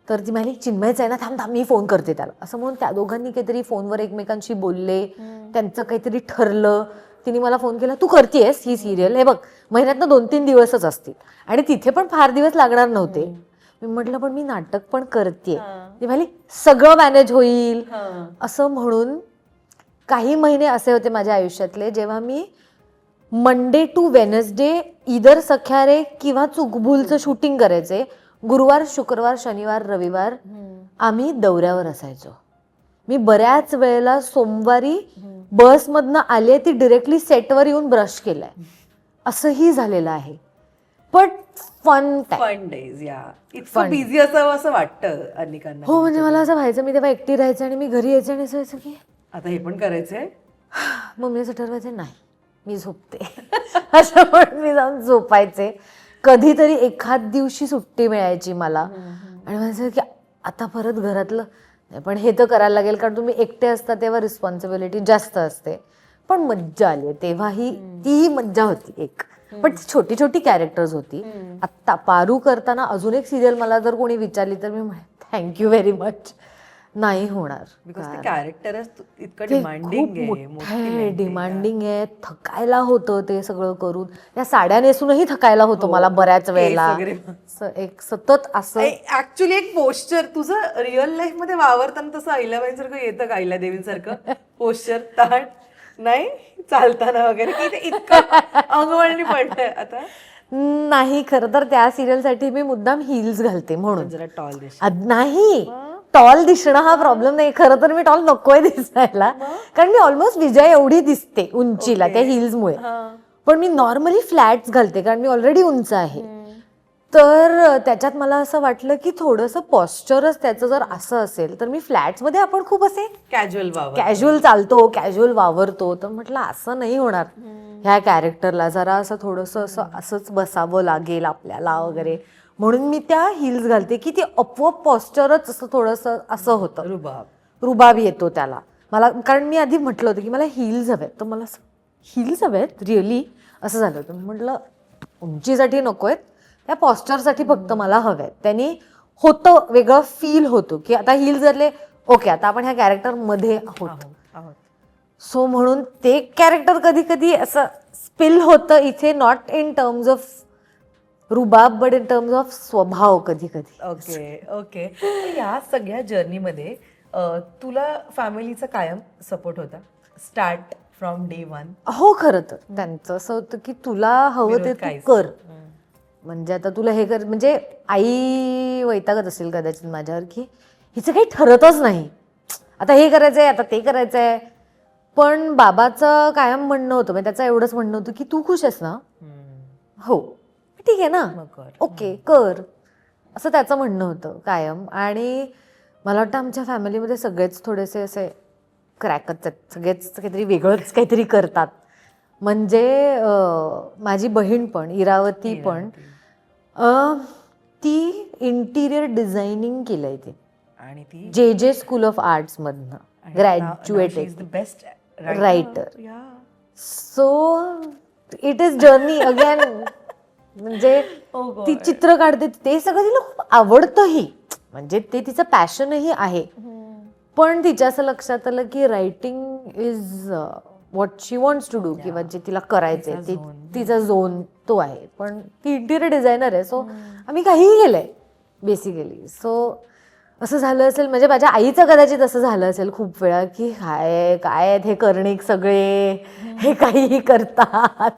तर ती म्हणाली चिन्मयच आहे ना, थांब मी फोन करते त्याला. असं म्हणून त्या दोघांनी काहीतरी फोनवर एकमेकांशी बोलले, त्यांचं काहीतरी ठरलं. तिने मला फोन केला, तू करतेयस ही सिरियल, हे बघ महिन्यातनं 2-3 दिवसच असतील आणि तिथे पण फार दिवस लागणार नव्हते. मी म्हटलं पण मी नाटक पण करतेय. ती म्हणाली सगळं मॅनेज होईल असं म्हणून. काही महिने असे होते माझ्या आयुष्यातले जेव्हा मी मंडे टू वेनसडे इधर सख्यारे किंवा चुकबुलचं शूटिंग करायचे. गुरुवार, शुक्रवार, शनिवार, रविवार आम्ही दौऱ्यावर असायचो. मी बऱ्याच वेळेला सोमवारी बसमधनं आले, ती डिरेक्टली सेटवर येऊन ब्रश केलाय, असंही झालेलं आहे. बट फन डेज, या इतकं बिझी असावं असं वाटतं अनेकांना. हो, म्हणजे मला असं व्हायचं मी तेव्हा एकटी राहायचं आणि मी घरी यायचं आणि असं व्हायचं की आता हे पण करायचंय. मम्मी असं ठरवायचं नाही मी झोपते असं म्हणून मी जाऊन झोपायचे. कधीतरी एखाद दिवशी सुट्टी मिळायची मला आणि म्हणायचं की आता परत घरातलं नाही, पण हे तर करायला लागेल कारण तुम्ही एकटे असता तेव्हा रिस्पॉन्सिबिलिटी जास्त असते. पण मज्जा आली तेव्हाही, तीही मज्जा होती एक. पण छोटी छोटी कॅरेक्टर्स होती. आत्ता पारू करताना अजून एक सिरियल मला जर कोणी विचारली तर मी म्हणेन थँक्यू व्हेरी मच, नाही होणार. बिकॉज ते कॅरेक्टरच इतकं ते डिमांडिंग खूप आहे, मोठं आहे, lengthy डिमांडिंग आहे, थकायला होतं ते सगळं करून. या साड्या नेसूनही थकायला होतं मला बऱ्याच वेळेला. वगैरे. एक सतत असं ऍक्च्युली एक पोस्चर तुझं रिअल लाईफ मध्ये वावरताना तसं अहिल्याबाईंसारखं येतं का, अहिल्यादेवींसारखं पोस्चर ताट नाही चालताना वगैरे, की ते इतकं अंगवळणी पडलंय आता. नाही. खरं तर त्या सिरियलसाठी मी मुद्दाम हिल्स घालते म्हणून. जरा टॉल दिस. नाही, टॉल दिसणं हा प्रॉब्लेम नाही. खरं तर मी टॉल नकोय दिसायला कारण मी ऑलमोस्ट विजय एवढी दिसते उंचीला त्या हिल्समुळे. पण मी नॉर्मली फ्लॅट्स घालते कारण मी ऑलरेडी उंच आहे. तर त्याच्यात मला असं वाटलं की थोडंसं पॉस्चरच त्याचं जर असं असेल तर मी फ्लॅट्समध्ये आपण खूप असे कॅज्युअल चालतो, कॅज्युअल वावरतो, तर म्हटलं असं नाही होणार ह्या कॅरेक्टरला. जरा असं थोडंसं असंच बसावं लागेल आपल्याला वगैरे, म्हणून मी त्या हिल्स घालते की ती आपोआप पॉस्चरच असं थोडंसं असं होतं, रुबाब येतो त्याला मला. कारण मी आधी म्हटलं होतं की मला हिल्स हव्यात, तर मला हिल्स हव्यात रिअली असं झालं होतं. म्हटलं उंचीसाठी नको आहेत, त्या पॉस्चरसाठी फक्त मला हव्यात. त्यांनी होतं वेगळं फील होतो की आता हिल्स घातले, ओके आता आपण ह्या कॅरेक्टरमध्ये आहोत. सो म्हणून ते कॅरेक्टर कधी कधी असं स्पिल होतं इथे, नॉट इन टर्म्स ऑफ रुबाब बट इन टर्म्स ऑफ स्वभाव कधी कधी. ओके. या सगळ्या जर्नीमध्ये तुला फॅमिलीचा कायम सपोर्ट होता स्टार्ट फ्रॉम डे वन? हो, खरं तर त्यांचं असं होतं की तुला हवं ते तू कर. म्हणजे आता तुला हे कर, म्हणजे आई वैतागत असेल कदाचित माझ्यावर की हिचं काही ठरतच नाही, आता हे करायचंय आता ते करायचंय. पण बाबाचं कायम म्हणणं होतं, म्हणजे त्याचं एवढंच म्हणणं होतं की तू खुश आहेस ना, हो ठीक आहे ना, ओके कर, असं त्याचं म्हणणं होतं कायम. आणि मला वाटतं आमच्या फॅमिलीमध्ये सगळेच थोडेसे असे क्रॅकच आहेत, सगळेच काहीतरी वेगळंच काहीतरी करतात. म्हणजे माझी बहीण पण, इरावती पण, ती इंटिरियर डिझायनिंग केलंय ते आणि ती JJ स्कूल ऑफ आर्ट्स मधनं graduate best writer. So it is journey again. म्हणजे ती चित्र काढते, ते सगळं तिला खूप आवडतंही, म्हणजे ते तिचं पॅशनही आहे. पण तिच्या असं लक्षात आलं की writing is what she wants to do, किंवा जे तिला करायचंय ते तिचा झोन तो आहे. पण ती इंटिरियर डिझायनर आहे, सो आम्ही काहीही केलंय बेसिकली. सो असं झालं असेल, म्हणजे माझ्या आईचं कदाचित असं झालं असेल खूप वेळा की काय आहेत हे कर्णिक सगळे, हे काहीही करतात.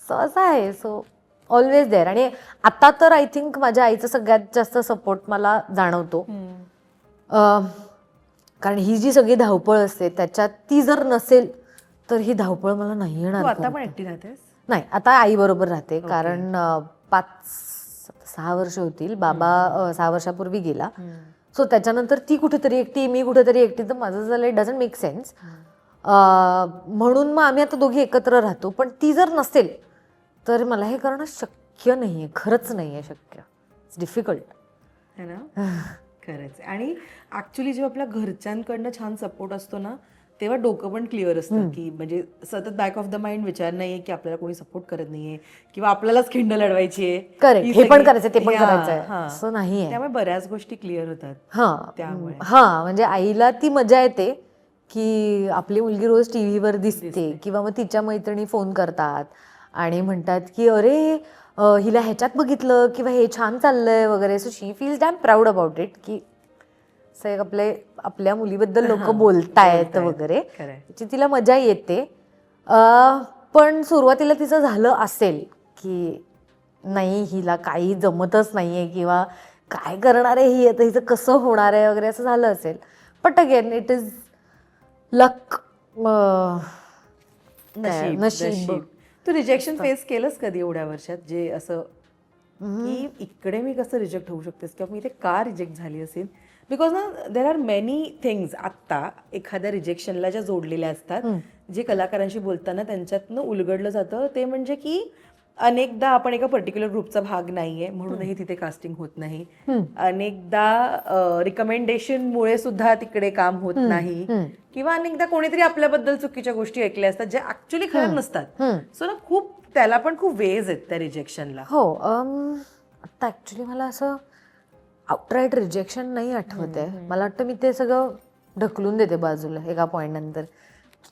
सो असं आहे. So always there. आणि आता तर आय थिंक माझ्या आईचा सगळ्यात जास्त सपोर्ट मला जाणवतो. कारण ही जी सगळी धावपळ असते त्याच्यात ती जर नसेल तर ही धावपळ मला नाही येणार. आता पण एकटी राहतेस? नाही, आता आई बरोबर राहते. कारण 5-6 वर्ष होतील, बाबा 6 वर्षापूर्वी गेला. सो त्याच्यानंतर ती कुठेतरी एकटी, मी कुठेतरी एकटी, तर माझं झालं इट डझंट मेक सेन्स. म्हणून मग आम्ही आता दोघी एकत्र राहतो. पण ती जर नसेल तर मला हे करणं शक्य नाहीये, खरंच नाहीये शक्य. इट्स डिफिकल्ट है ना. खरंच. आणि ऍक्च्युली जेव्हा आपल्या घरच्यांकडनं छान सपोर्ट असतो ना, तेव्हा डोकं पण क्लिअर असतं की म्हणजे सतत बॅक ऑफ द माइंड विचार नाहीये की आपल्याला कोणी सपोर्ट करत नाहीये किंवा आपल्यालाच खिंड लढवायची आहे, करेक्ट, हे पण करायचं ते पण करायचं असं नाहीये. त्यामुळे बऱ्याच गोष्टी क्लिअर होतात. त्यामुळे म्हणजे आईला ती मजा येते की आपली मुलगी रोज टीव्हीवर दिसते, किंवा मग तिच्या मैत्रिणी फोन करतात आणि म्हणतात की अरे हिला ह्याच्यात बघितलं, किंवा हे छान चाललंय वगैरे. So she feels dam proud about it की आपल्या मुलीबद्दल लोक बोलतायत वगैरे, त्याची तिला मजा येते. पण सुरुवातीला तिचं झालं असेल की नाही हिला काही जमतच नाहीये, किंवा काय करणार आहे ही, आता हिचं कसं होणार आहे वगैरे, असं झालं असेल. बट अगेन इट इज लक, नशीब. तू रिजेक्शन फेस केलंस कधी एवढ्या वर्षात, जे असं की इकडे मी कसं रिजेक्ट होऊ शकतेस, किंवा मी इथे का रिजेक्ट झाली असेल, बिकॉज ना देर आर मेनी थिंग्स आत्ता एखाद्या रिजेक्शनला ज्या जोडलेल्या असतात, जे कलाकारांशी बोलताना त्यांच्यातनं उलगडलं जातं, ते म्हणजे की अनेकदा आपण एका पर्टिक्युलर ग्रुपचा भाग नाहीये म्हणूनही तिथे कास्टिंग होत नाही, अनेकदा रिकमेंडेशनमुळे सुद्धा तिकडे काम होत नाही, किंवा अनेकदा कोणीतरी आपल्याबद्दल चुकीच्या गोष्टी ऐकल्या असतात ज्या ऍक्च्युली खऱ्या नसतात. सो ना खूप त्याला पण खूप वेज आहेत त्या रिजेक्शनला. हो, आता ऍक्च्युली मला असं आउटराईट रिजेक्शन नाही आठवत आहे. मला वाटतं मी ते सगळं ढकलून देते बाजूला एका पॉईंट नंतर.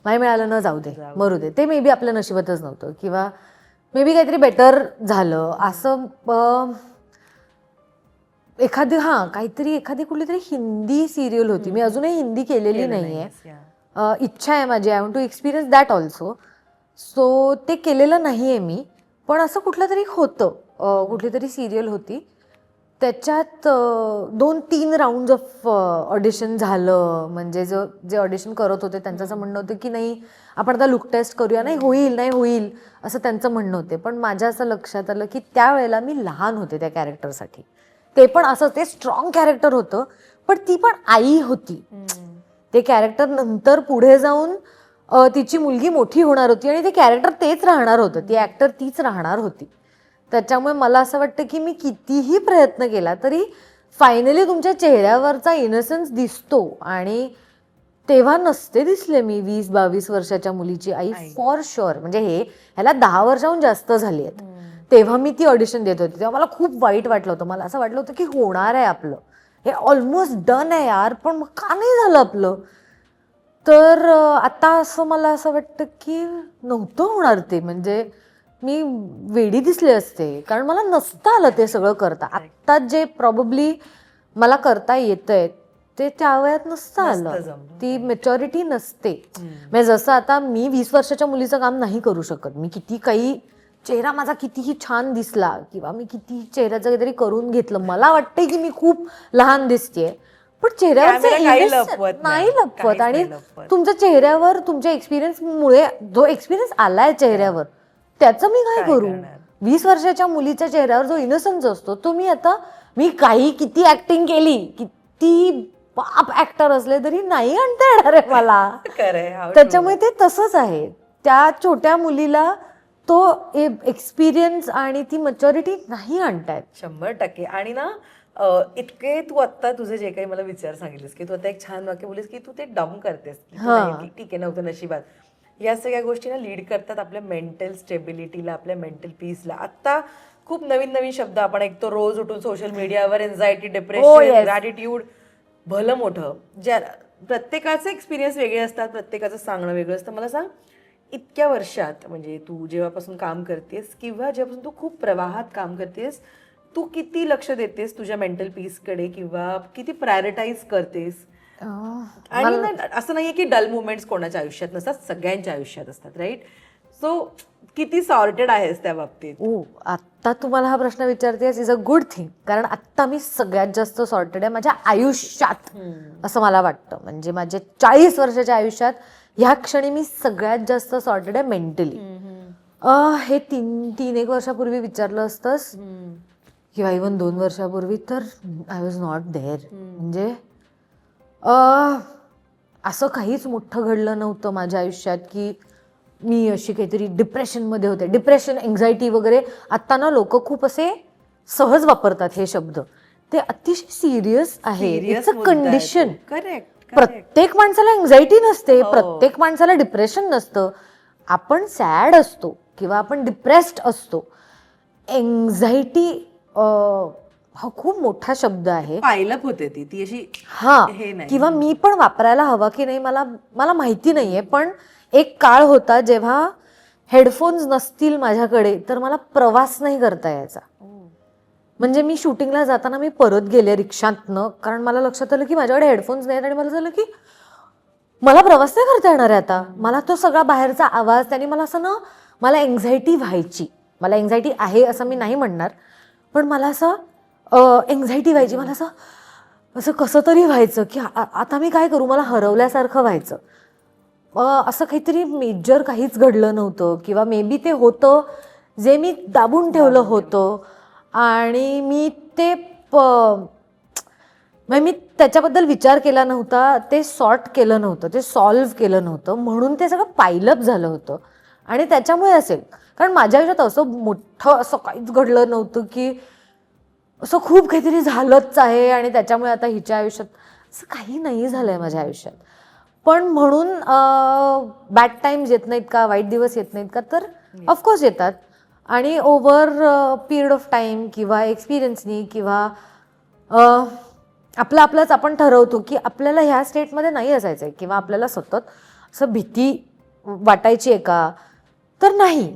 नाही मिळालं ना, जाऊ दे, मरू दे, ते मे बी आपल्या नशिबातच नव्हतं, किंवा मे बी काहीतरी बेटर झालं असं. एखादी कुठली तरी हिंदी सिरियल होती, मी अजूनही हिंदी केलेली नाहीये, इच्छा आहे माझी, I want to experience that also. So ते केलेलं नाहीये मी, पण असं कुठलं तरी होतं, कुठली तरी सिरियल होती, त्याच्यात 2-3 राऊंड ऑफ ऑडिशन झालं. म्हणजे जे ऑडिशन करत होते त्यांचं असं म्हणणं होतं की नाही, आपण आता लुक टेस्ट करूया, नाही होईल असं त्यांचं म्हणणं होते. पण माझ्या असं लक्षात आलं की त्यावेळेला मी लहान होते त्या कॅरेक्टरसाठी. ते पण असं ते स्ट्रॉंग कॅरेक्टर होतं, पण ती पण आई होती. ते कॅरेक्टर नंतर पुढे जाऊन तिची मुलगी मोठी होणार होती आणि ते कॅरेक्टर तेच राहणार होतं, ती ॲक्टर तीच राहणार होती. त्याच्यामुळे मला असं वाटतं की मी कितीही प्रयत्न केला तरी फायनली तुमच्या चेहऱ्यावरचा इनोसन्स दिसतो, आणि तेव्हा नसते दिसले मी 20-22 वर्षाच्या मुलीची आई फॉर शुअर. म्हणजे ह्याला 10 वर्षाहून जास्त झाली आहेत. तेव्हा मी ती ऑडिशन देत होती, तेव्हा मला खूप वाईट वाटलं होतं. मला असं वाटलं होतं की होणार आहे आपलं, हे ऑलमोस्ट डन आहे यार, पण मग का नाही झालं आपलं. तर आता असं मला असं वाटतं की नव्हतं होणार ते. म्हणजे मी वेडी दिसले असते, कारण मला नसतं आलं ते सगळं करता. आत्ता जे प्रॉबेबली मला करता येतंय ते त्या वयात नसतं आलं, ती मॅच्युरिटी नसते. म्हणजे जसं आता मी 20 वर्षाच्या मुलीचं काम नाही करू शकत. मी किती काही चेहरा माझा कितीही छान दिसला किंवा मी किती चेहऱ्याचं काहीतरी करून घेतलं, मला वाटतंय की मी खूप लहान दिसतेय, पण चेहऱ्यावर नाही लपवत. आणि तुमच्या चेहऱ्यावर तुमच्या एक्सपिरियन्समुळे जो एक्सपिरियन्स आलाय चेहऱ्यावर, त्याचं मी काय करू. 20 वर्षाच्या मुलीच्या चेहऱ्यावर जो इनोसन्स असतो तो मी किती ऍक्टिंग केली, किती बाप ऍक्टर असले तरी नाही आणता येणार आहे मला. त्याच्यामुळे ते तसंच आहे. त्या छोट्या मुलीला तो एक्सपिरियन्स आणि ती मॅच्युरिटी नाही आणतायत. 100%. आणि ना इतके तू आता तुझे जे काही मला विचार सांगितलेस की तू आता एक छान वाक्य बोललीस की तू ते डाऊन करतेस, ठीक आहे नव्हतं नशिबात, या सगळ्या गोष्टींना लीड करतात आपल्या मेंटल स्टेबिलिटीला, आपल्या मेंटल पीसला. आता खूप नवीन नवीन शब्द आपण ऐकतो रोज उठून सोशल मीडियावर, एन्झायटी, डिप्रेशन, ग्रॅटिट्यूड, भलं मोठं. प्रत्येकाचे एक्सपिरियन्स वेगळे असतात, प्रत्येकाचं सांगणं वेगळं असतं. मला सांग, इतक्या वर्षात म्हणजे तू जेव्हापासून काम करतेस किंवा जेव्हापासून तू खूप प्रवाहात काम करतेस, तू किती लक्ष देतेस तुझ्या मेंटल पीसकडे, किंवा किती प्रायोरिटाईज करतेस? आणि असं नाहीये की डल मुवमेंट्स कोणाच्या आयुष्यात नसतात, सगळ्यांच्या आयुष्यात असतात, राईट? सो किती सॉर्टेड आहेस त्या बाबतीत? आत्ता तुम्हाला हा प्रश्न विचारतेस इज अ गुड थिंग, कारण आत्ता मी सगळ्यात जास्त सॉर्टेड आहे माझ्या आयुष्यात असं मला वाटतं. म्हणजे माझ्या 40 वर्षाच्या आयुष्यात ह्या क्षणी मी सगळ्यात जास्त सॉर्टेड आहे मेंटली. हे 3-1 वर्षापूर्वी विचारलं असतंस किंवा इव्हन 2 वर्षापूर्वी तर आय वॉज नॉट देअर. म्हणजे असं काहीच मोठं घडलं नव्हतं माझ्या आयुष्यात की मी अशी काहीतरी डिप्रेशनमध्ये होते. डिप्रेशन, एन्झायटी वगैरे आत्ता ना लोक खूप असे सहज वापरतात हे शब्द. ते अतिशय सिरियस आहे, इट्स अ कंडिशन. प्रत्येक माणसाला एन्झायटी नसते, प्रत्येक माणसाला डिप्रेशन नसतं. आपण सॅड असतो किंवा आपण डिप्रेस्ड असतो. एन्झायटी हा खूप मोठा शब्द आहे. पायलप होते ती अशी, किंवा मी पण वापरायला हवा की नाही मला माहिती नाहीये. पण एक काळ होता जेव्हा हेडफोन्स नसतील माझ्याकडे तर मला प्रवास नाही करता यायचा. म्हणजे मी शूटिंगला जाताना मी परत गेले रिक्षातनं, कारण मला लक्षात आलं की माझ्याकडे हेडफोन्स नाहीत आणि मला झालं की मला प्रवास नाही करता येणार आहे आता. मला तो सगळा बाहेरचा आवाज, त्याने मला असं ना, मला एन्झायटी व्हायची. मला एन्झायटी आहे असं मी नाही म्हणणार, पण मला असं एन्झायटी व्हायची. मला असं कसं तरी व्हायचं की आता मी काय करू, मला हरवल्यासारखं व्हायचं. असं काहीतरी मेजर काहीच घडलं नव्हतं, किंवा मे बी ते होतं जे मी दाबून ठेवलं होतं आणि मी ते मग मी त्याच्याबद्दल विचार केला नव्हता, ते सॉर्ट केलं नव्हतं, ते सॉल्व्ह केलं नव्हतं, म्हणून ते सगळं पायलअप झालं होतं. आणि त्याच्यामुळे असेल, कारण माझ्या आयुष्यात असं मोठं असं काहीच घडलं नव्हतं की असं खूप काहीतरी झालंच आहे आणि त्याच्यामुळे आता हिच्या आयुष्यात असं काही नाही झालंय माझ्या आयुष्यात. पण म्हणून बॅड टाइम्स येत नाहीत का, वाईट दिवस येत नाहीत का, तर ऑफकोर्स येतात. आणि ओव्हर पिरियड ऑफ टाईम किंवा एक्सपिरियन्सनी किंवा आपलंच आपण ठरवतो की आपल्याला ह्या स्टेटमध्ये नाही असायचं आहे किंवा आपल्याला सतत असं भीती वाटायची आहे का, तर नाही.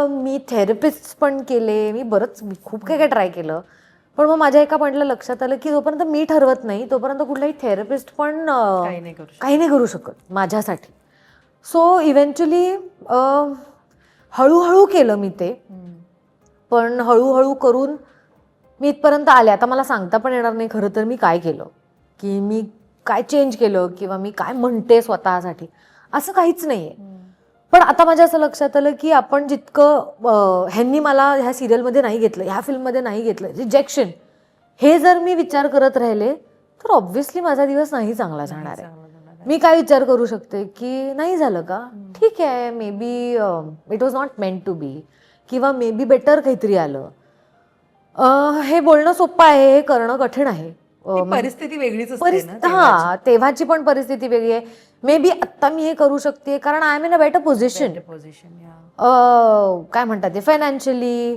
मी थेरपिस्ट पण केले, मी खूप काही ट्राय केलं. पण मग माझ्या एका पॉईंटला लक्षात आलं की जोपर्यंत मी ठरवत नाही तोपर्यंत कुठलाही थेरपिस्ट पण काही नाही करू शकत माझ्यासाठी. सो इव्हेंच्युअली हळूहळू केलं मी ते, पण हळूहळू करून मी इथपर्यंत आले. आता मला सांगता पण येणार नाही खरं तर मी काय केलं, की मी काय चेंज केलं किंवा मी काय म्हणते स्वतःसाठी, असं काहीच नाही आहे. पण आता माझ्या असं लक्षात आलं की आपण जितकं ह्यांनी मला ह्या सिरियलमध्ये नाही घेतलं, ह्या फिल्ममध्ये नाही घेतलं, रिजेक्शन, हे जर मी विचार करत राहिले तर ऑब्व्हियसली माझा दिवस नाही चांगला जाणार आहे. मी काय विचार करू शकते की नाही झालं का, ठीक आहे, maybe it was not meant to be, किंवा मे बी बेटर काहीतरी आलं. हे बोलणं सोपं आहे, हे करणं कठीण आहे. परिस्थिती वेगळीच हा, तेव्हाची पण परिस्थिती वेगळी आहे. मे बी आत्ता मी हे करू शकते कारण I am in a better position, काय म्हणतात ते, फायनान्शियली,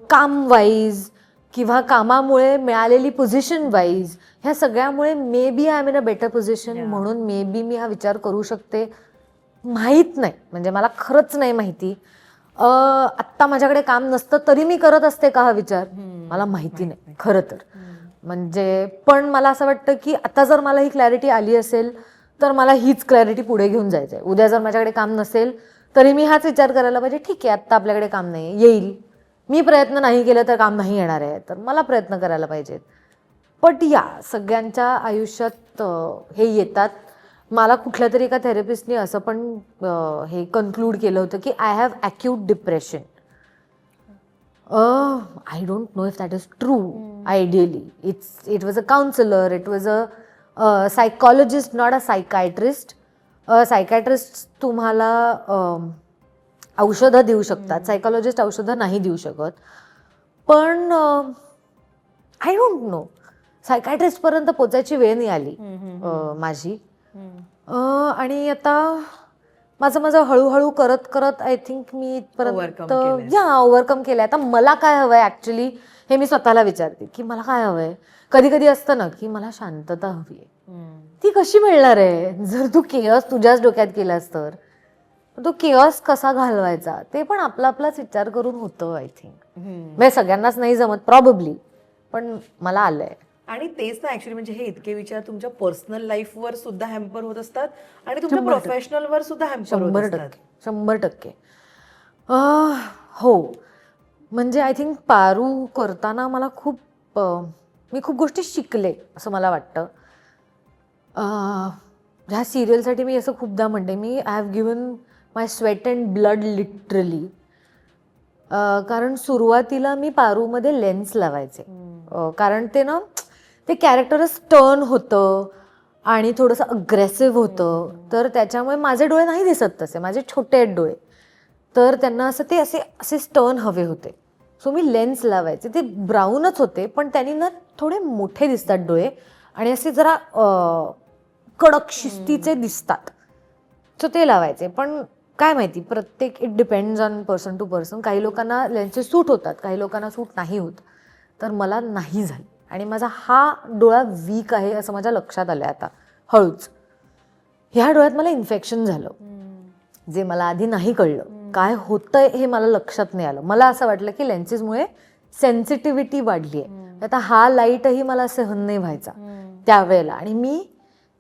काम वाईज किंवा कामामुळे मिळालेली पोझिशन वाईज, ह्या सगळ्यामुळे maybe I am in a better position, म्हणून मे बी मी हा विचार करू शकते. माहीत नाही, म्हणजे मला खरंच नाही माहिती. आत्ता माझ्याकडे काम नसतं तरी मी करत असते का हा विचार, मला माहिती नाही खरं तर. म्हणजे पण मला असं वाटतं की आता जर मला ही क्लॅरिटी आली असेल तर मला हीच क्लॅरिटी पुढे घेऊन जायचं आहे. उद्या जर माझ्याकडे काम नसेल तरी मी हाच विचार करायला पाहिजे, ठीक आहे आत्ता आपल्याकडे काम नाही, येईल. मी प्रयत्न नाही केलं तर काम नाही येणार आहे, तर मला प्रयत्न करायला पाहिजेत. बट या सगळ्यांच्या आयुष्यात हे येतात. मला कुठल्या तरी एका थेरपिस्टने असं पण हे कन्क्लूड केलं होतं की I have acute depression. I don't know if that is true. Ideally, it was a counselor, it was a psychologist, not a psychiatrist. Psychiatrist तुम्हाला औषधं देऊ शकतात, सायकोलॉजिस्ट औषधं नाही देऊ शकत. पण आय डोंट नो, सायकायट्रिस्ट पर्यंत पोचायची वेळ नाही आली माझी. आणि आता माझं हळूहळू करत करत आय थिंक मी इथपर्यंत ओव्हरकम केलंय. आता मला काय हवंय ऍक्च्युली हे मी स्वतःला विचारते की मला काय हवंय. कधी कधी असतं ना की मला शांतता हवी आहे. ती कशी मिळणार आहे जर तू केअस तुझ्याच डोक्यात केलास तर. तो केअस कसा घालवायचा ते पण आपलाच विचार करून होतं आय थिंक. म्हणजे सगळ्यांनाच नाही जमत प्रॉबेबली, पण मला आलंय. आणि तेच ना ऍक्च्युली, म्हणजे हे इतके विचार तुमच्या पर्सनल लाईफवर सुद्धा हॅम्पर होत असतात आणि तुमच्या प्रोफेशनलवर सुद्धा हॅम्पर होत असतात. 100%. हो, म्हणजे आय थिंक पारू करताना मला मी खूप गोष्टी शिकले असं मला वाटतं. ह्या सिरियलसाठी मी असं खूपदा म्हणते, मी I have given my sweat and blood literally. कारण सुरुवातीला मी पारूमध्ये लेन्स लावायचे, कारण ते कॅरेक्टरच टर्न होतं आणि थोडंसं अग्रेसिव्ह होतं, तर त्याच्यामुळे माझे डोळे नाही दिसत तसे, माझे छोटे आहेत डोळे, तर त्यांना असे टर्न हवे होते. सो मी लेन्स लावायचे. ते ब्राऊनच होते पण त्यांनी ना थोडे मोठे दिसतात डोळे आणि असे जरा कडक शिस्तीचे दिसतात, सो ते लावायचे. पण काय माहिती, प्रत्येक it depends on person to person. काही लोकांना लेन्सेस सूट होतात, काही लोकांना सूट नाही होत, तर मला नाही झालं. आणि माझा हा डोळा वीक आहे असं माझ्या लक्षात आलं आता हळूच. ह्या डोळ्यात मला इन्फेक्शन झालं, जे मला आधी नाही कळलं. काय होतंय हे मला लक्षात नाही आलं. मला असं वाटलं की लेन्सेसमुळे सेन्सिटिव्हिटी वाढली आहे. आता हा लाईटही मला सहन नाही व्हायचा त्यावेळेला. आणि मी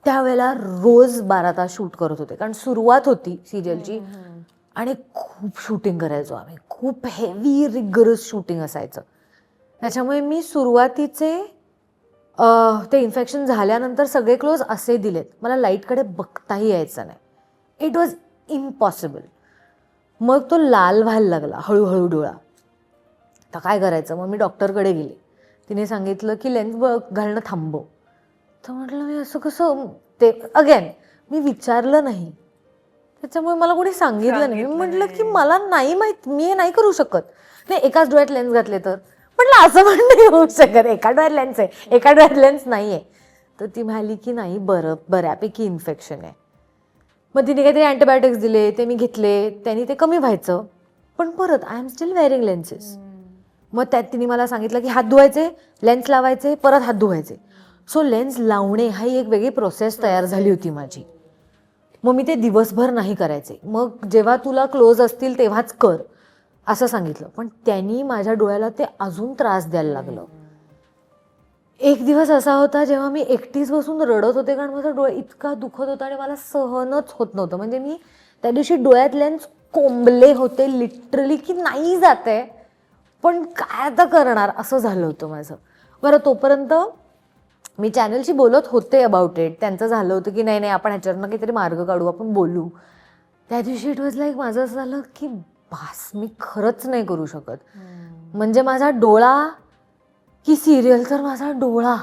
त्यावेळेला रोज 12 तास शूट करत होते, कारण सुरुवात होती सिरियलची आणि खूप शूटिंग करायचो आम्ही. खूप हेवी रिगरस शूटिंग असायचं. त्याच्यामुळे मी सुरुवातीचे ते इन्फेक्शन झाल्यानंतर सगळे क्लोज असे दिलेत, मला लाईटकडे बघताही यायचं नाही. It was impossible. मग तो लाल व्हायला लागला हळूहळू डोळा. आता काय करायचं, मग मी डॉक्टरकडे गेले. तिने सांगितलं की लेन्स घालणं थांबव. तर म्हटलं मी असं कसं, ते अगेन मी विचारलं नाही, त्याच्यामुळे मला कोणी सांगितलं नाही. मी म्हटलं की मला नाही माहित, मी हे नाही करू शकत. नाही, एकाच डोळ्यात लेन्स घातले तर म्हटलं असं पण नाही होऊ शकत, एका डोळ्यात लेन्स आहे, एका डोळ्यात लेन्स नाही आहे. तर ती म्हणाली की नाही, बऱ्यापैकी इन्फेक्शन आहे. मग तिने काहीतरी अँटीबायोटिक्स दिले, ते मी घेतले, त्यांनी ते कमी व्हायचं. पण परत I am still wearing lenses. मग त्यात तिने मला सांगितलं की हात धुवायचे, लेन्स लावायचे, परत हात धुवायचे. सो लेन्स लावणे हा एक वेगळी प्रोसेस तयार झाली होती माझी. मग मी ते दिवसभर नाही करायचे, मग जेव्हा तुला क्लोज असतील तेव्हाच कर असं सांगितलं. पण त्यांनी माझ्या डोळ्याला ते अजून त्रास द्यायला लागलं. एक दिवस असा होता जेव्हा मी एकटीच बसून रडत होते, कारण माझा डोळा इतका दुखत होता आणि मला सहनच होत नव्हतं. म्हणजे मी त्या दिवशी डोळ्यात लेन्स कोंबले होते लिटरली, की नाही जाते पण काय आता करणार, असं झालं होतं माझं. बरं, तोपर्यंत मी चॅनलशी बोलत होते अबाउट इट. त्यांचं झालं होतं की नाही आपण ह्याच्यावरनं काहीतरी मार्ग काढू, आपण बोलू. त्या दिवशी इट वॉज लाईक माझं असं झालं की बास, मी खरंच नाही करू शकत. म्हणजे माझा डोळा की सिरियल, तर माझा डोळा,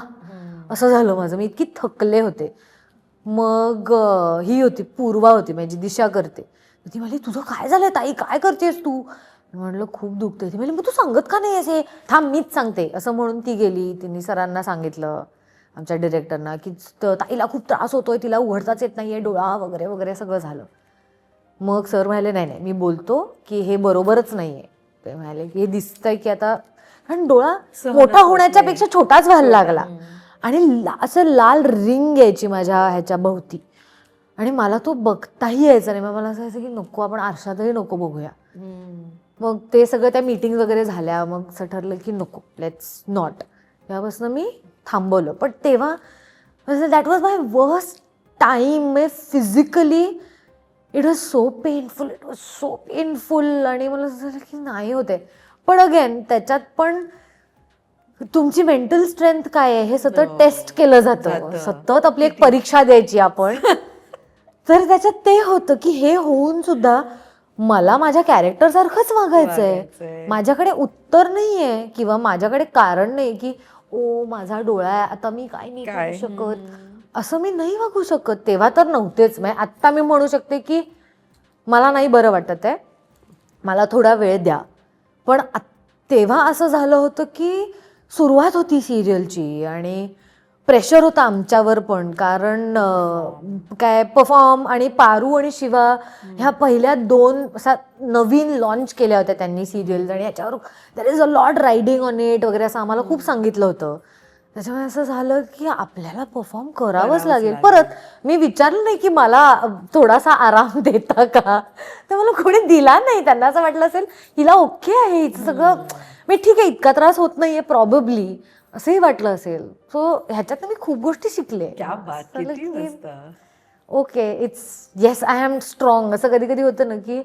असं झालं माझं. मी इतकी थकले होते. मग ही होती पूर्वा होती, माझी दिशा करते. ती म्हणली तुझं काय झालंय ताई, काय करतेस तू? म्हटलं खूप दुखते. ती म्हणली मग तू सांगत का नाही असे, थांब मीच सांगते असं म्हणून ती गेली. तिने सरांना सांगितलं, आमच्या डिरेक्टरना, की ताईला खूप त्रास होतोय, तिला उघडताच येत नाहीये डोळा वगैरे वगैरे सगळं झालं. मग सर म्हणाले नाही मी बोलतो की हे बरोबरच नाहीये. ते म्हणाले की हे दिसतंय की आता, कारण डोळा मोठा होण्याच्या पेक्षा छोटाच व्हायला लागला आणि असं लाल रिंग यायची माझ्या ह्याच्या भोवती आणि मला तो बघताही यायचा नाही. मग मला असं व्हायचं की नको, आपण आरशातही नको बघूया. मग ते सगळं त्या मीटिंग वगैरे झाल्या, मग असं ठरलं की नको, लेट्स नॉट. तेव्हापासून मी थांबवलं. पण तेव्हा that was my worst time. Physically it was so painful आणि मला असं झालं की नाही होते. पण अगेन त्याच्यात पण तुमची मेंटल स्ट्रेंथ काय आहे हे सतत टेस्ट केलं जातं. सतत आपली एक परीक्षा द्यायची आपण. तर त्याच्यात ते होतं की हे होऊन सुद्धा मला माझ्या कॅरेक्टर सारखंच वागायचंय. माझ्याकडे उत्तर नाहीये किंवा माझ्याकडे कारण नाही की ओ माझा डोळा आहे, आता मी काय नाही करू शकत, असं मी नाही वागू शकत. तेव्हा तर नव्हतेच. आत्ता मी म्हणू शकते की मला नाही बरं वाटत आहे, मला थोडा वेळ द्या. पण तेव्हा असं झालं होतं की सुरुवात होती सिरियलची आणि प्रेशर होता आमच्यावर पण, कारण काय परफॉर्म, आणि पारू आणि शिवा ह्या पहिल्या 2 असा नवीन लॉन्च केल्या होत्या त्यांनी सिरियल्स आणि ह्याच्यावर there is a lot riding on it वगैरे असं आम्हाला खूप सांगितलं होतं. त्याच्यामुळे असं झालं की आपल्याला परफॉर्म करावंच लागेल. परत मी विचारलं नाही की मला थोडासा आराम देता का, तर मला कोणी दिला नाही. त्यांना असं वाटलं असेल हिला ओके आहे, हिचं सगळं मी ठीक आहे, इतका त्रास होत नाहीये प्रॉबेबली, असंही वाटलं असेल. सो ह्याच्यात मी खूप गोष्टी शिकले. Okay, it's yes I am strong. असं कधी कधी होतं ना की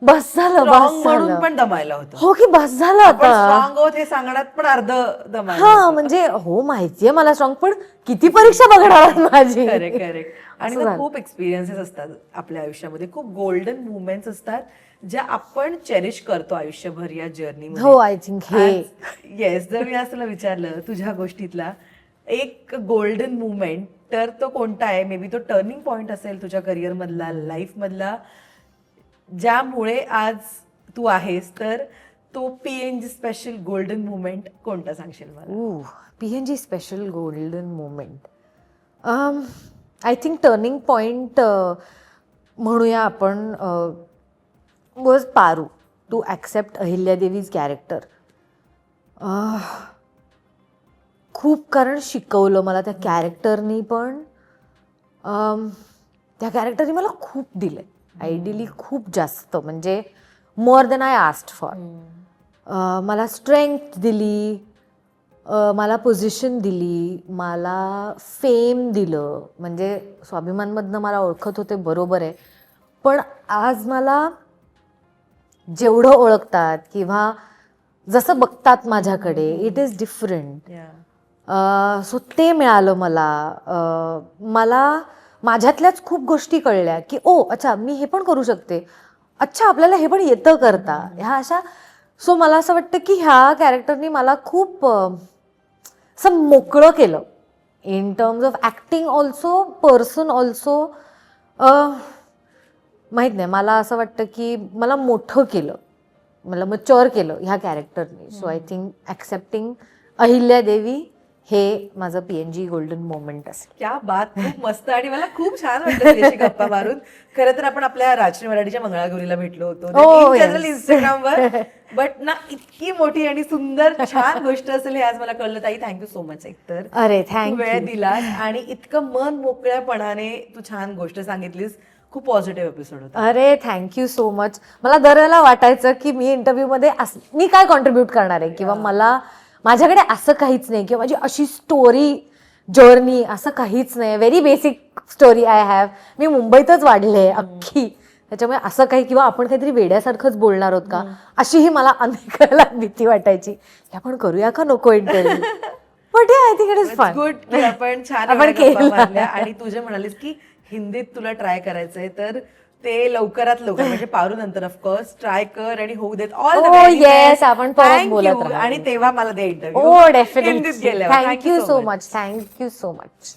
बस झालं, बस झालं, पण दमायला होतं. हो की बस झालं आता, स्ट्रॉंग आहोत हे सांगण्यात पण अर्ध दमायला. हा म्हणजे हो माहितीये मला स्ट्रॉंग, पण किती परीक्षा बघणार माझी. करेक्ट. आणि खूप एक्सपिरियन्सेस असतात आपल्या आयुष्यामध्ये, खूप गोल्डन मुवमेंट्स असतात ज्या आपण चेरिश करतो आयुष्यभर या जर्नीमध्ये. हो, आय थिंक हे येस. जर मी असं विचारलं तुझ्या गोष्टीतला एक गोल्डन मुवमेंट, तर तो कोणता आहे? मे बी तो टर्निंग पॉइंट असेल तुझ्या करिअर मधला, लाईफ मधला, ज्यामुळे आज तू आहेस. तर तो PNG स्पेशल गोल्डन मुवमेंट कोणता सांगशील मला? PNG special golden movement I think turning point म्हणूया आपण, was Paru to accept Ahilyadevi's character. खूप कारण शिकवलं मला त्या कॅरेक्टरनी, पण त्या कॅरेक्टरनी मला खूप दिलं, आयडियली खूप जास्त, म्हणजे more than I asked for. मला स्ट्रेंथ दिली, मला पोझिशन दिली, मला फेम दिलं. म्हणजे स्वाभिमानमधनं मला ओळखत होते, बरोबर आहे, पण आज मला जेवढं ओळखतात किंवा जसं बघतात माझ्याकडे, इट इज डिफरंट. सो ते मिळालं मला. मला माझ्यातल्याच खूप गोष्टी कळल्या की ओ अच्छा मी हे पण करू शकते, अच्छा आपल्याला हे पण येतं करता, ह्या अशा. सो मला असं वाटतं की ह्या कॅरेक्टरनी मला खूप असं मोकळं केलं in terms of acting also, person also. माहित नाही, मला असं वाटतं की मला मोठं केलं, मला मच्युअर केलं ह्या कॅरेक्टरने. So I think accepting Ahilyadevi हे माझं PNG गोल्डन मोमेंट असेल. क्या बात, खूप मस्त. आणि मला खूप छान वाटलं तुझ्याशी गप्पा मारून. खरं तर आपण आपल्या राजश्री मराठीच्या मंगळागौरीला भेटलो होतो जनरल इंस्टाग्रामवर, बट ना इतकी मोठी आणि सुंदर छान गोष्ट असेल हे आज मला कळलं. ताई, थँक्यू सो मच. एकतर अरे तू थँक्यू. वेळ दिलास आणि इतकं मन मोकळ्यापणाने तू छान गोष्ट सांगितलीस. खूप पॉझिटिव्ह एपिसोड होता. अरे थँक्यू सो मच. मला दरवेळेला वाटायचं की मी इंटरव्ह्यू मध्ये मी काय कॉन्ट्रीब्यूट करणार आहे, किंवा मला माझ्याकडे असं काहीच नाही, किंवा माझी अशी स्टोरी जर्नी असं काहीच नाही. Very basic story I have. मी मुंबईतच वाढले अख्खी, त्याच्यामुळे असं काही, किंवा आपण काहीतरी वेड्यासारखंच बोलणार आहोत का, अशीही मला अनेक वेळेला भीती वाटायची की आपण करूया का नको interview. But I think it is fun. Good की आपण छान आपण एवढ्या गप्पा केलं. मारल्या. आणि तू जे म्हणालीस की हिंदीत तुला ट्राय करायचंय, तर ते लवकरात लवकर म्हणजे पारू नंतर ऑफकोर्स ट्राय कर आणि होऊ देत. ऑल द येस, आपण परत बोलत राहू. आणि तेव्हा मला दे इंटरव्ह्यू. Oh, definitely. हिंदीत गेल्यावर. Thank you so much. Thank you so much.